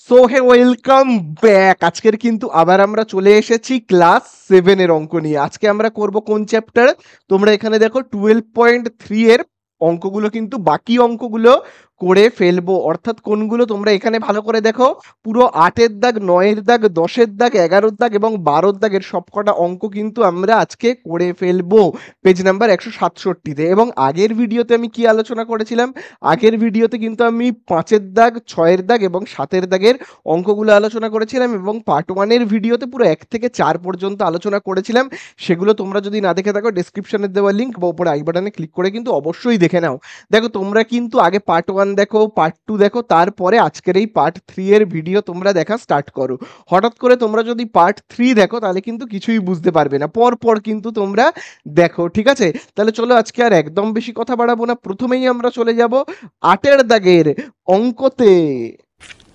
So hey welcome back. আজকের কিন্তু আবার আমরা চলে এসেছি ক্লাস 7 এর অঙ্ক নিয়ে। আজকে আমরা করব কোন চ্যাপ্টার? তোমরা এখানে দেখো 12.3 এর অঙ্কগুলো কিন্তু বাকি অঙ্কগুলো করে ফেলবো। অর্থাৎ কোনগুলো তোমরা এখানে ভালো করে দেখো, পুরো 8-এর দাগ, 9-এর দাগ, 10-এর দাগ, 11-এর দাগ এবং 12-এর দাগের সবকটা অঙ্ক কিন্তু আমরা আজকে করে ফেলবো পেজ নাম্বার 167-তে। এবং আগের ভিডিওতে আমি কি আলোচনা করেছিলাম? আগের ভিডিওতে কিন্তু আমি 5-এর দাগ, 6-এর দাগ এবং 7-এর দাগের অঙ্কগুলো আলোচনা করেছিলাম এবং পার্ট 1-এর ভিডিওতে পুরো 1 থেকে 4 পর্যন্ত আলোচনা করেছিলাম। সেগুলো তোমরা যদি না দেখে থাকো, ডেসক্রিপশনে দেওয়া লিঙ্ক বা উপরে আই বাটনে ক্লিক করে কিন্তু অবশ্যই দেখে নাও। দেখো, তোমরা কিন্তু আগে পার্ট 1 দেখো, পার্ট 2 দেখো, তারপরে আজকের এই পার্ট 3 এর ভিডিও তোমরা দেখা স্টার্ট করো। হঠাৎ করে তোমরা যদি পার্ট 3 দেখো তাহলে কিন্তু কিছুই বুঝতে পারবে না। পর পর কিন্তু তোমরা দেখো, ঠিক আছে? তাহলে চলো, আজকে আর একদম বেশি কথা বাড়াবো না, প্রথমেই আমরা চলে যাব 8-এর দাগের অঙ্কতে।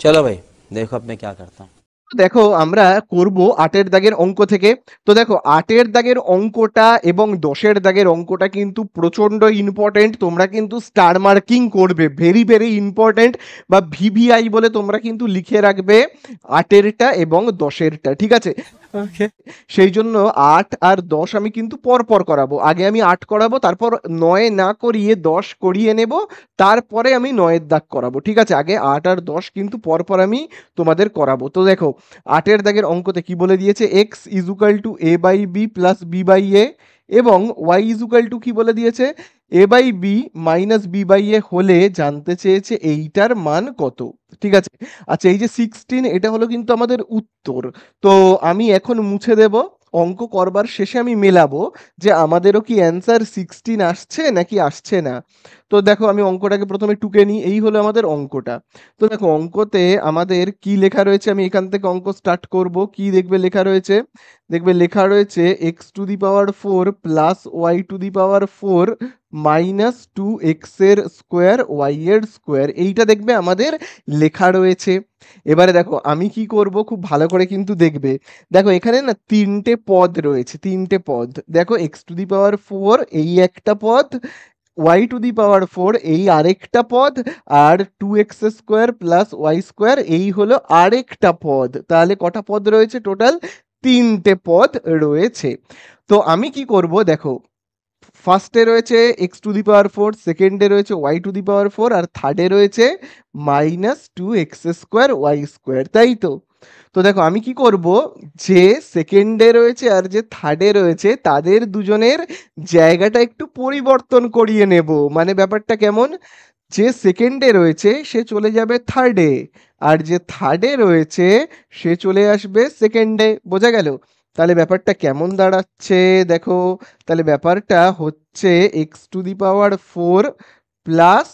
चलो भाई देखो अब मैं क्या करता हूँ। দেখো, আমরা করব 8-এর দাগের অঙ্ক থেকে। তো দেখো, 8-এর দাগের অঙ্কটা এবং 10-এর দাগের অঙ্কটা কিন্তু প্রচন্ড ইম্পর্টেন্ট। তোমরা কিন্তু স্টার মার্কিং করবে, ভেরি ভেরি ইম্পর্টেন্ট, বা ভিভিআই বলে তোমরা কিন্তু লিখে রাখবে 8-এরটা এবং 10-এরটা, ঠিক আছে? সেই জন্য 8 আর 10 আমি কিন্তু পর পর করাবো। আগে আমি 8 করাবো, তারপর 9 না করিয়ে 10 করিয়ে নেব, তারপরে আমি 9-এর দাগ করাবো, ঠিক আছে? আগে 8 আর 10 কিন্তু পর পর আমি তোমাদের করাবো। তো দেখো, 8-এর দাগের অঙ্কতে কি বলে দিয়েছে? X equal to A by B plus B by A, এবং ওয়াই ইজুকাল টু কি বলে দিয়েছে? A by B minus B by A হলে জানতে চেয়েছে এইটার মান কত, ঠিক আছে? আচ্ছা, এই যে 16, এটা হলো কিন্তু আমাদের উত্তর। তো আমি এখন মুছে দেব, অঙ্ক করবার শেষে আমি মেলাবো যে আমাদেরও কি অ্যান্সার 16 আসছে নাকি আসছে না। তো দেখো, আমি অঙ্কটাকে প্রথমে টুকে নিই। এই হলো আমাদের অঙ্কটা। তো দেখো, অঙ্কতে আমাদের কি লেখা রয়েছে, আমি এখান থেকে অঙ্ক স্টার্ট করব। কি দেখবে লেখা রয়েছে? দেখবে লেখা রয়েছে X to the power 4 plus Y to the power 4 minus 2x এর স্কোয়ার ওয়াই এর স্কোয়ার, এইটা দেখবে আমাদের লেখা রয়েছে। এবারে দেখো, আমি কি করব, খুব ভালো করে কিন্তু দেখবে। দেখো, এখানে না 3টে পদ রয়েছে, 3টে পদ। দেখো, এক্স টু দি পাওয়ার 4 এই একটা পদ, ওয়াই টু দি পাওয়ার 4 এই আরেকটা পদ, আর 2x square plus Y square এই হলো আরেকটা পদ। তাহলে কটা পদ রয়েছে? টোটাল 3টে পদ রয়েছে। তো আমি কি করব, দেখো, ফার্স্টে রয়েছে এক্স টু দি পাওয়ার 4, সেকেন্ডে রয়েছে ওয়াই টু দি পাওয়ার 4, আর থার্ডে রয়েছে minus 2x square Y square, তাই তো? তো দেখো, আমি কি করব, যে সেকেন্ডে রয়েছে আর যে থার্ডে রয়েছে তাদের দুজনের জায়গাটা একটু পরিবর্তন করিয়ে নেব। মানে ব্যাপারটা কেমন? যে সেকেন্ডে রয়েছে সে চলে যাবে থার্ডে, আর যে থার্ডে রয়েছে সে চলে আসবে সেকেন্ডে। বোঝা গেল? তাহলে ব্যাপারটা কেমন দাঁড়াচ্ছে দেখো। তাহলে ব্যাপারটা হচ্ছে X to the power 4 plus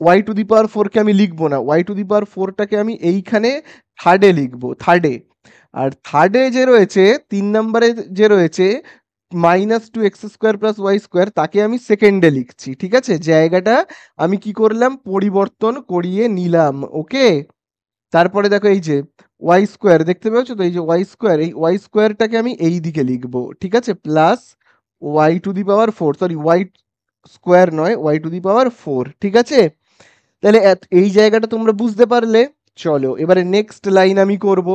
Y to the power 4 কে আমি লিখবো না, ওয়াই টু দি পাওয়ার 4টাকে আমি এইখানে থার্ডে লিখবো, থার্ডে। আর থার্ডে যে রয়েছে, 3 নম্বরে যে রয়েছে minus 2x square plus Y square, তাকে আমি সেকেন্ডে লিখছি, ঠিক আছে? জায়গাটা আমি কি করলাম? পরিবর্তন করিয়ে নিলাম, ওকে? তারপরে দেখো, এই যে ওয়াই স্কোয়ার দেখতে পাচ্ছ তো, এই যে ওয়াই স্কোয়ার, এই ওয়াই স্কোয়ারটাকে আমি এই দিকে লিখবো, ঠিক আছে? Plus Y to the power 4, sorry, Y square নয়, ওয়াই টু দি পাওয়ার 4, ঠিক আছে? তাহলে এই জায়গাটা তোমরা বুঝতে পারলে। চলো, এবারে নেক্সট লাইন আমি করব।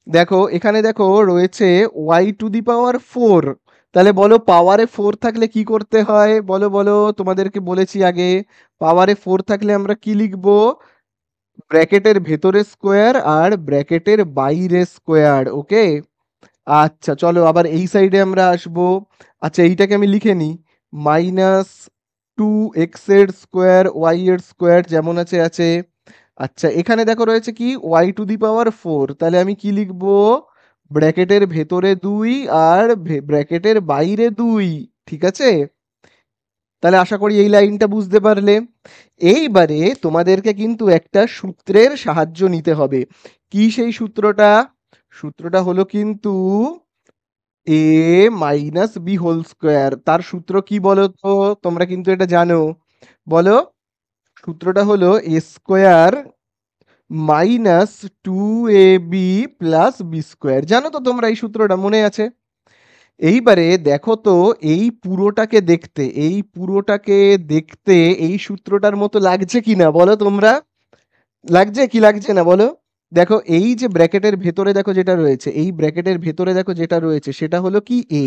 দেখো, এখানে দেখো রয়েছে ওয়াই টু দি পাওয়ার 4। তাহলে বলো, পাওয়ারে 4 থাকলে কি করতে হয়? বলো বলো, তোমাদেরকে বলেছি আগে, পাওয়ারে 4 থাকলে আমরা কি লিখবো? ব্র্যাকেটের ভেতরে স্কোয়ার আর ব্র্যাকেটের বাইরে স্কোয়ার, ওকে? আচ্ছা, চলো আবার এই সাইডে আমরা আসবো। আচ্ছা, এইটাকে আমি লিখে নিই, মাইনাস 2x এর স্কোয়ার ওয়াই এর স্কোয়ার যেমন আছে আছে। আচ্ছা, এখানে দেখো রয়েছে কি? ওয়াই টু দি পাওয়ার 4, তাহলে আমি কি লিখবো? ব্র্যাকেটের ভেতরে 2 আর ব্র্যাকেটের বাইরে 2, ঠিক আছে? তাহলে আশা করি এই লাইনটা বুঝতে পারলে। এইবারে তোমাদেরকে কিন্তু একটা সূত্রের সাহায্য নিতে হবে। কি সেই সূত্রটা? সূত্রটা হলো কিন্তু এ মাইনাস বি হোল স্কোয়ার। তার সূত্র কি বলো তো? তোমরা কিন্তু এটা জানো, বলো। সূত্রটা হলো A square minus 2ab plus B square. জানো তো তোমরা এই সূত্রটা, মনে আছে? এইবারে দেখো তো, এই পুরোটাকে দেখতে, এই পুরোটাকে দেখতে এই সূত্রটার মতো লাগছে কিনা বলো তোমরা? লাগছে কি লাগছে না বলো? দেখো এই যে ব্র্যাকেটের ভেতরে দেখো যেটা রয়েছে, এই ব্র্যাকেটের ভেতরে দেখো যেটা রয়েছে সেটা হলো কি এ,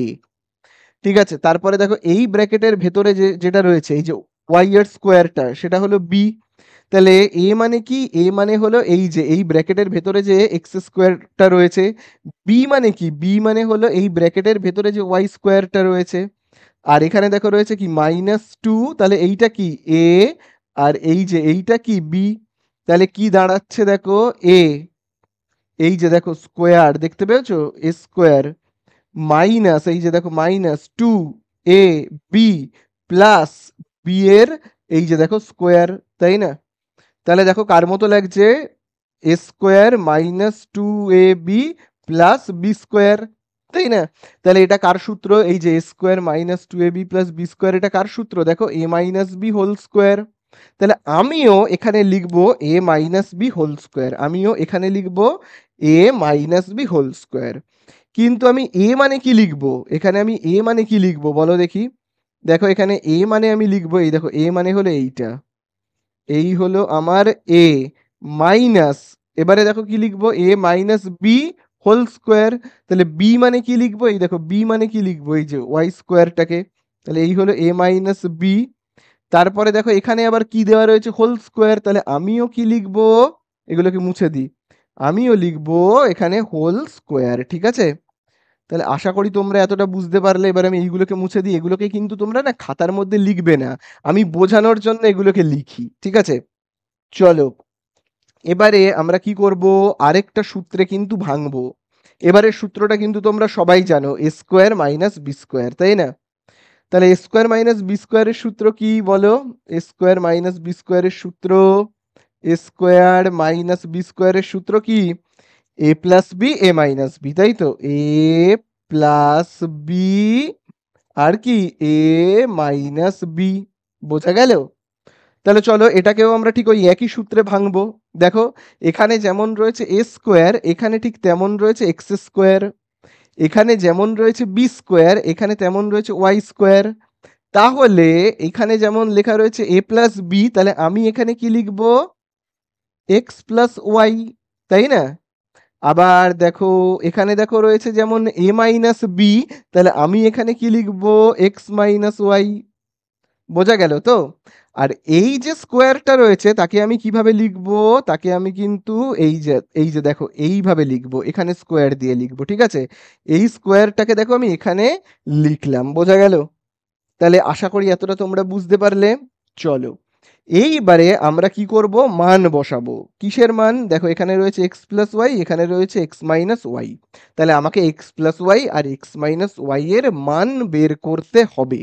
ঠিক আছে। তারপরে দেখো এই ব্র্যাকেটের ভেতরে যেটা রয়েছে এই যে ওয়াই এর স্কোয়ারটা সেটা হলো বি। তাহলে এ মানে কি, এ মানে হলো এই যে এই ব্র্যাকেটের ভেতরে যে এক্স স্কোয়ারটা রয়েছে। বি মানে কি, বি মানে হলো এই ব্র্যাকেটের ভেতরে যে ওয়াই স্কোয়ারটা রয়েছে। আর এখানে দেখো রয়েছে কি -2, তাহলে এইটা কি এ, আর এই যে এইটা কি বি। তাহলে কি দাঁড়াচ্ছে দেখো এ, এই যে দেখো স্কোয়ার দেখতে পেয়েছো, এ স্কোয়ার মাইনাস এই যে দেখো -2 a b প্লাস বি এর এই যে দেখো স্কোয়ার, তাই না? তাহলে দেখো কার মতো লাগছে, A square -2ab plus B square, তাই না? তাহলে এটা কার সূত্র, এই যে A square -2ab plus B square, এটা কার সূত্র দেখো a minus B whole square. তাহলে আমিও এখানে লিখবো a minus B whole square, আমিও এখানে লিখবো a minus B whole square. কিন্তু আমি এ মানে কি লিখবো, এখানে আমি এ মানে কি লিখবো বলো দেখি। দেখো এখানে এ মানে আমি লিখবো, এই দেখো এ মানে হলো এইটা, এই হলো আমার এ মাইনাস, এবারে দেখো কি লিখবো এ মাইনাস বি হোল স্কোয়ার। তাহলে বি মানে কি লিখবো, এই দেখো বি মানে কি লিখবো, এই যে ওয়াই স্কোয়ারটাকে। তাহলে এই হলো এ মাইনাস বি। তারপরে দেখো এখানে আবার কি দেওয়া রয়েছে হোল স্কোয়ার, তাহলে আমিও কি লিখবো, এগুলোকে মুছে দিই, আমিও লিখবো এখানে হোল স্কোয়ার, ঠিক আছে। তাহলে আশা করি তোমরা এতটা বুঝতে পারলে। এবার আমি এইগুলোকে মুছে দিই, এগুলোকে কিন্তু তোমরা না খাতার মধ্যে লিখবে না, আমি বোঝানোর জন্য এগুলোকে লিখি, ঠিক আছে। চলো এবারে আমরা কি করব, আরেকটা সূত্রে কিন্তু ভাঙবো। এবারের সূত্রটা কিন্তু তোমরা সবাই জানো, এ স্কোয়ার মাইনাস বি স্কোয়ার, তাই না? তাহলে এ স্কোয়ার মাইনাস বি স্কোয়ারের সূত্র কি বলো, এ স্কোয়ার মাইনাস বি স্কোয়ারের সূত্র, এ স্কোয়ার মাইনাস বি স্কোয়ারের সূত্র কি, এ plus B A minus B, তাই তো, এ প্লাস বি আর কি এ মাইনাস বি, বোঝা গেল? তাহলে চলো এটাকেও আমরা ঠিক ওই একই সূত্রে ভাঙবো। দেখো এখানে যেমন রয়েছে এ স্কোয়ার, এখানে ঠিক তেমন রয়েছে এক্স স্কোয়ার, এখানে যেমন রয়েছে বি স্কোয়ার, এখানে তেমন রয়েছে ওয়াই স্কোয়ার। তাহলে এখানে যেমন লেখা রয়েছে এ প্লাস বি, তাহলে আমি এখানে কি লিখবো, এক্স প্লাস ওয়াই, তাই না? আবার দেখো এখানে দেখো রয়েছে যেমন এ মাইনাস বি, তাহলে আমি এখানে কি লিখবো, এক্স মাইনাস ওয়াই, বোঝা গেল তো? আর এই যে স্কোয়ারটা রয়েছে তাকে আমি কিভাবে লিখবো, তাকে আমি কিন্তু এই যে দেখো এইভাবে লিখবো, এখানে স্কোয়ার দিয়ে লিখবো, ঠিক আছে। এই স্কোয়ারটাকে দেখো আমি এখানে লিখলাম, বোঝা গেল? তাহলে আশা করি এতটা তোমরা বুঝতে পারলে। চলো এইবারে আমরা কি করব, মান বসাবো। কিসের মান, দেখো এখানে রয়েছে এক্স প্লাস ওয়াই, এখানে রয়েছে এক্স মাইনাস ওয়াই। তাহলে আমাকে এক্স প্লাস ওয়াই আর এক্স মাইনাস ওয়াই এর মান বের করতে হবে।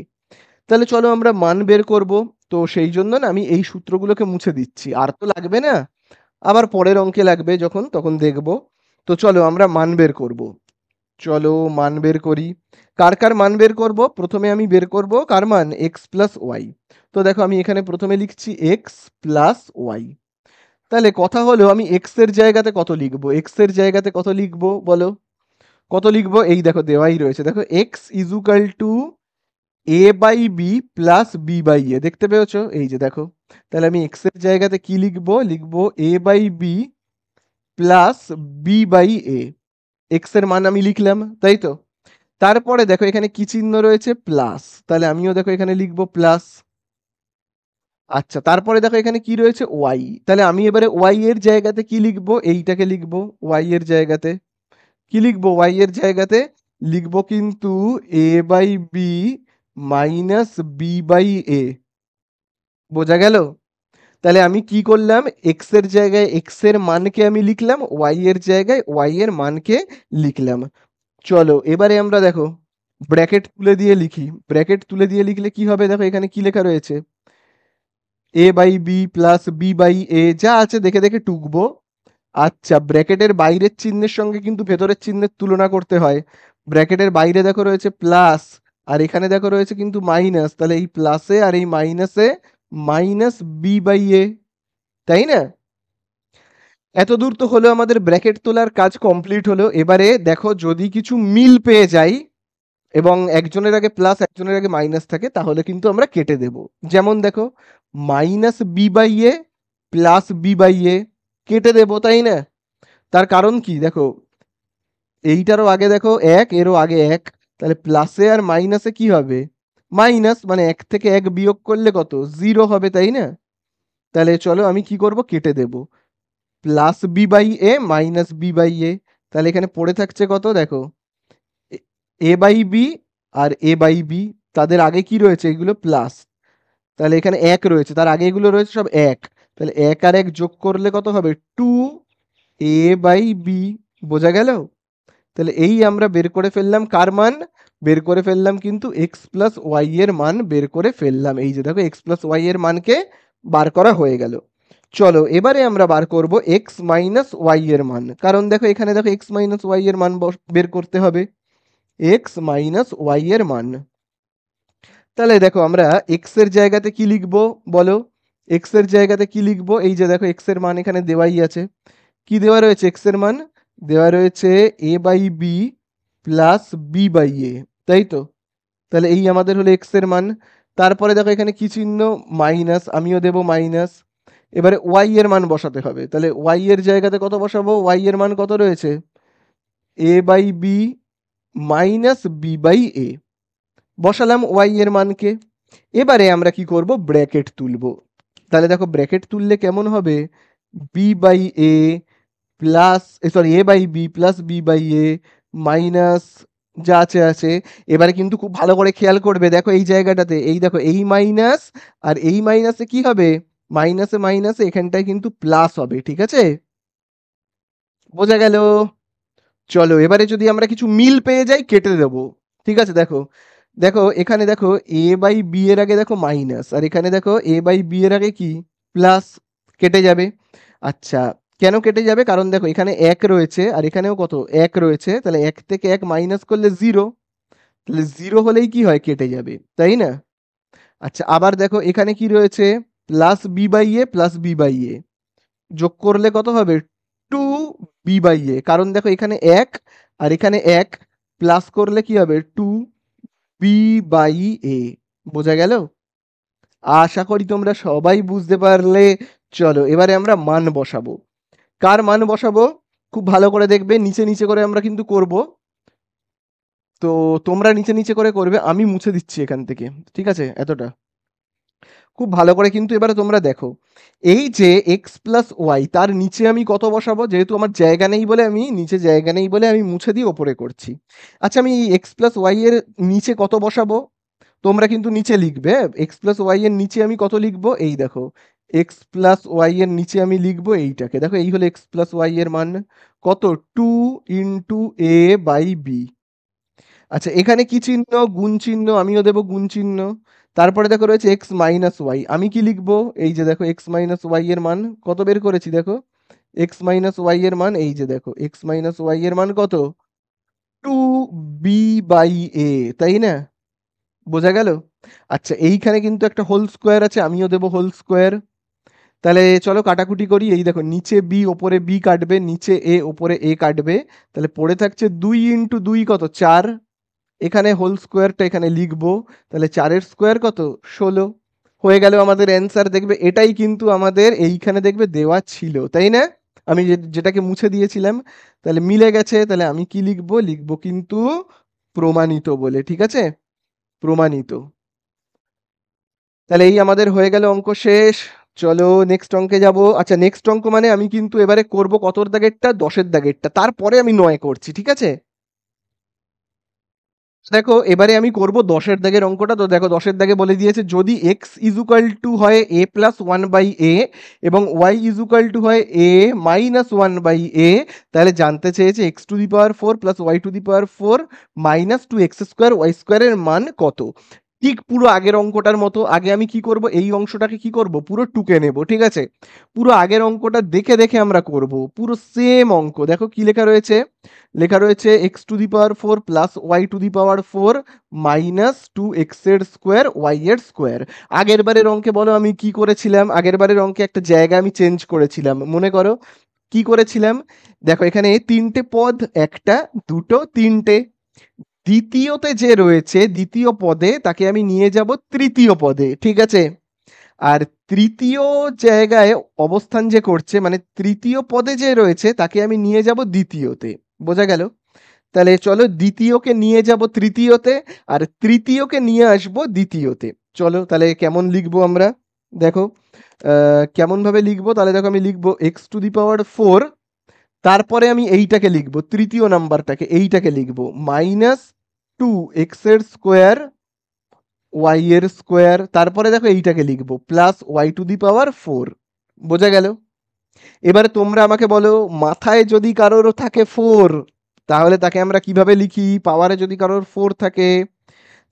তাহলে চলো আমরা মান বের করব। তো সেই জন্য না আমি এই সূত্রগুলোকে মুছে দিচ্ছি, আর তো লাগবে না, আবার পরের অঙ্কে লাগবে যখন তখন দেখব। তো চলো আমরা মান বের করব, চলো মান বের করি। কার কার মান বের করব, প্রথমে আমি বের করব কার মান, এক্স প্লাস ওয়াই। তো দেখো আমি এখানে প্রথমে লিখছি এক্স প্লাস ওয়াই। তাহলে কথা হলো আমি এক্স এর জায়গাতে কত লিখবো, এক্স এর জায়গাতে কত লিখবো বলো, কত লিখবো, এই দেখো দেওয়াই রয়েছে, দেখো X equal to A by B plus B by A, দেখতে পেয়েছো এই যে দেখো। তাহলে আমি এক্স এর জায়গাতে কি লিখবো, লিখবো A by B plus B by A, X এর মান আমি লিখলাম, তাই তো। তারপরে দেখো এখানে কি চিহ্ন রয়েছে, প্লাস, তাহলে আমিও দেখো এখানে লিখবো প্লাস। আচ্ছা তারপরে দেখো এখানে কি রয়েছে ওয়াই, তাহলে আমি এবারে ওয়াই এর জায়গাতে কি লিখবো, এইটাকে লিখবো ওয়াই এর জায়গাতে। কি লিখবো ওয়াই এর জায়গাতে, লিখবো কিন্তু A by B minus B by A, বোঝা গেল? তাহলে আমি কি করলাম, এক্স এর জায়গায় এক্স এর মানকে আমি লিখলাম, ওয়াই এর জায়গায় ওয়াই এর মানকে লিখলাম। চলো এবারে আমরা দেখো ব্র্যাকেট তুলে দিয়ে লিখি, ব্র্যাকেট তুলে দিয়ে লিখলে কি হবে, দেখো এখানে কি লেখা রয়েছে, A by B plus B by A, যা আছে দেখে দেখে টুকবো। আচ্ছা ব্র্যাকেটের বাইরের চিহ্নের সঙ্গে কিন্তু ভেতরের চিহ্নের তুলনা করতে হয়। ব্র্যাকেটের বাইরে দেখো রয়েছে প্লাস, আর এখানে দেখো রয়েছে কিন্তু মাইনাস, তাহলে এই প্লাসে আর এই মাইনাসে মাইনাস বি বাই এ, তাই না? এত দূর তো হলো আমাদের ব্র্যাকেট তোলার কাজ কমপ্লিট হলো। এবারে দেখো যদি কিছু মিল পেয়ে যাই এবং একজনের আগে প্লাস একজনের আগে মাইনাস থাকে তাহলে কিন্তু আমরা কেটে দেব। যেমন দেখো minus B by A plus B by A, কেটে দেবো, তাই না? তার কারণ কি দেখো, এইটারও আগে দেখো এক, এরও আগে এক, তাহলে প্লাসে আর মাইনাসে কি হবে? মাইনাস, মানে এক থেকে এক বিয়োগ করলে কত? জিরো হবে, তাই না? তাহলে চলো আমি কি করব, কেটে দেব। Plus B by A minus B by A, তাহলে এখানে পড়ে থাকছে কত দেখো, এ বাই বি আর এ বাই বি, তাদের আগে কি রয়েছে? এগুলো প্লাস, তাহলে এখানে এক রয়েছে, তার আগে এগুলো রয়েছে সব এক, তাহলে এক আর এক যোগ করলে কত হবে? Two A by B. বোঝা গেল? তাহলে এই আমরা বের করে ফেললাম কার মান? বের করে ফেললাম কিন্তু এক্স প্লাস ওয়াই এর মান বের করে ফেললাম। এই যে দেখো এক্স প্লাস ওয়াই এর মানকে বার করা হয়ে গেল। চলো এবারে আমরা বার করব এক্স মাইনাস ওয়াই এর মান, কারণ দেখো এখানে দেখো এক্স মাইনাস ওয়াই এর মান বের করতে হবে। এক্স মাইনাস ওয়াই এর মান, তাহলে দেখো আমরা এক্স এর জায়গাতে কি লিখবো বলো? এক্স এর জায়গাতে কি লিখবো? এই যে দেখো এক্স এর মান এখানে দেওয়াই আছে। কি দেওয়া রয়েছে? এক্স এর মান দেওয়া রয়েছে A by B plus B by A, তাই তো? তাহলে এই আমাদের হলো এক্স এর মান। তারপরে দেখো এখানে কি চিহ্ন? মাইনাস, আমিও দেব মাইনাস। এবারে ওয়াই এর মান বসাতে হবে, তাহলে ওয়াই এর জায়গাতে কত বসাবো? ওয়াই এর মান কত রয়েছে? A by B minus B by A, বসালাম ওয়াই এর মানকে। এবারে আমরা কি করব? ব্র্যাকেট তুলবো। তাহলে দেখো ব্র্যাকেট তুললে কেমন হবে? B by A plus, sorry, A by B plus B by A minus যা আছে আছে। এবারে কিন্তু খুব ভালো করে খেয়াল করবে, দেখো এই জায়গাটাতে, এই দেখো এই মাইনাস আর এই মাইনাসে কি হবে? মাইনাসে মাইনাসে এখানটায় কিন্তু প্লাস হবে, ঠিক আছে? বোঝা গেল? চলো এবারে যদি আমরা কিছু মিল পেয়ে যাই কেটে দেবো, ঠিক আছে? দেখো দেখো এখানে দেখো এ বাই বি এর আগে দেখো মাইনাস, আর এখানে দেখো এ বাই বি এর আগে কি? প্লাস, কেটে যাবে। আচ্ছা, কেন কেটে যাবে? কারণ দেখো এখানে এক রয়েছে আর এখানেও কত? এক রয়েছে, তাহলে এক থেকে এক মাইনাস করলে জিরো, তাহলে জিরো হলেই কি হয়? কেটে যাবে, তাই না? আচ্ছা, আবার দেখো এখানে কি রয়েছে? Plus B by A plus B by A, যোগ করলে কত হবে? টু বি বাই এ, কারণ দেখো এখানে এক আর এখানে এক, প্লাস করলে কি হবে? Two B by A. বোঝা গেল? আশা করি তোমরা সবাই বুঝতে পারলে। চলো এবারে আমরা মান বসাবো। কার মান বসাবো? খুব ভালো করে দেখবে, নিচে নিচে করে আমরা কিন্তু করব। তো তোমরা নিচে নিচে করে করবে, আমি মুছে দিচ্ছি এখান থেকে, ঠিক আছে? এতটা খুব ভালো করে কিন্তু এবারে তোমরা দেখো, এই যে এক্স প্লাস ওয়াই, তার নিচে আমি কত বসাবো? যেহেতু আমার জায়গা নেই বলে আমি নিচে, জায়গা নেই বলে আমি মুছে দিয়ে ওপরে করছি। আচ্ছা, আমি এক্স প্লাস ওয়াই এর নিচে কত বসাবো? তোমরা কিন্তু নিচে লিখবে, এক্স প্লাস ওয়াই এর নিচে আমি কত লিখবো? এই দেখো এক্স প্লাস ওয়াই এর নিচে আমি লিখবো এইটাকে, দেখো এই হলো এক্স প্লাস ওয়াই এর মান কত? Two into A by B. আচ্ছা, এখানে কি চিহ্ন? গুণ চিহ্ন, আমিও দেবো গুণ চিহ্ন। তারপরে দেখো রয়েছে এক্স মাইনাস ওয়াই, আমি কি লিখবো? এই যে দেখো এক্স মাইনাস ওয়াই এর মান কত বের করেছি দেখো, এক্স মাইনাস ওয়াই এর মান, এই যে দেখো এক্স মাইনাস ওয়াই এর মান কত? টু বি বাই এ, তাই না? বোঝা গেল? আচ্ছা, এইখানে কিন্তু একটা হোল স্কোয়ার আছে, আমিও দেবো হোল স্কোয়ার। তাহলে চলো কাটাকুটি করি। এই দেখো নিচে বি ওপরে বি কাটবে, নিচে এ ওপরে এ কাটবে, তাহলে পড়ে থাকছে দুই ইন্টু দুই কত? চার। এখানে হোল স্কোয়ারটা এখানে লিখবো, তাহলে চারের স্কোয়ার কত? 16। হয়ে গেল আমাদের অ্যান্সার। দেখবে এটাই কিন্তু আমাদের এইখানে দেখবে দেওয়া ছিল, তাই না? আমি যেটাকে মুছে দিয়েছিলাম, তাহলে মিলে গেছে। তাহলে আমি কি লিখবো? লিখবো কিন্তু প্রমাণিত বলে, ঠিক আছে? প্রমাণিত। তাহলে এই আমাদের হয়ে গেল অঙ্ক শেষ। চলো নেক্সট অঙ্কে যাব। আচ্ছা, নেক্সট অঙ্ক মানে আমি কিন্তু এবারে করব কতর দাগেরটা? 10-এর দাগেরটা, তারপরে আমি 9 করছি, ঠিক আছে? দেখো এবারে আমি করব 10-এর দাগের অঙ্কটা। তো দেখো 10-এর দাগে বলে দিয়েছে, যদি এক্স ইজুকাল টু হয় A plus one by A এবং ওয়াই ইজুকাল টু হয় A minus one by A, তাহলে জানতে চেয়েছে X to the power four plus Y to the power four minus two X square Y স্কোয়ারের মান কত? ঠিক পুরো আগের অঙ্কটার মতো, আগে আমি কি করব? এই অংশটাকে কি করব? পুরো টুকে নেব, ঠিক আছে? পুরো আগের অঙ্কটা দেখে দেখে আমরা করব, পুরো সেম অঙ্ক। দেখো কি লেখা রয়েছে? লেখা রয়েছে X to the power four plus Y to the power four minus two X এর স্কোয়ার ওয়াই এর স্কোয়ার। আগের বারের অঙ্কে বলো আমি কি করেছিলাম? আগের বারের অঙ্কে একটা জায়গা আমি চেঞ্জ করেছিলাম, মনে করো কি করেছিলাম? দেখো এখানে তিনটে পদ, একটা দুটো তিনটে, দ্বিতীয়তে যে রয়েছে দ্বিতীয় পদে তাকে আমি নিয়ে যাব তৃতীয় পদে, ঠিক আছে? আর তৃতীয় জায়গায় অবস্থান যে করছে মানে তৃতীয় পদে যে রয়েছে তাকে আমি নিয়ে যাব দ্বিতীয়তে। বোঝা গেল? তাহলে চলো দ্বিতীয়কে নিয়ে যাব তৃতীয়তে আর তৃতীয়কে নিয়ে আসবো দ্বিতীয়তে। চলো তাহলে কেমন লিখবো আমরা? দেখো কেমন ভাবে লিখবো? তাহলে দেখো আমি লিখবো x⁴, তারপরে আমি এইটাকে লিখবো তৃতীয় নাম্বারটাকে, এইটাকে লিখবো -2x² y², তারপরে দেখো এইটাকে লিখবো +y⁴। বোঝা গেল? এবারে তোমরা আমাকে বলো মাথায় যদি কারোর থাকে 4 তাহলে তাকে আমরা কিভাবে লিখি? পাওয়ারে যদি কারোর 4 থাকে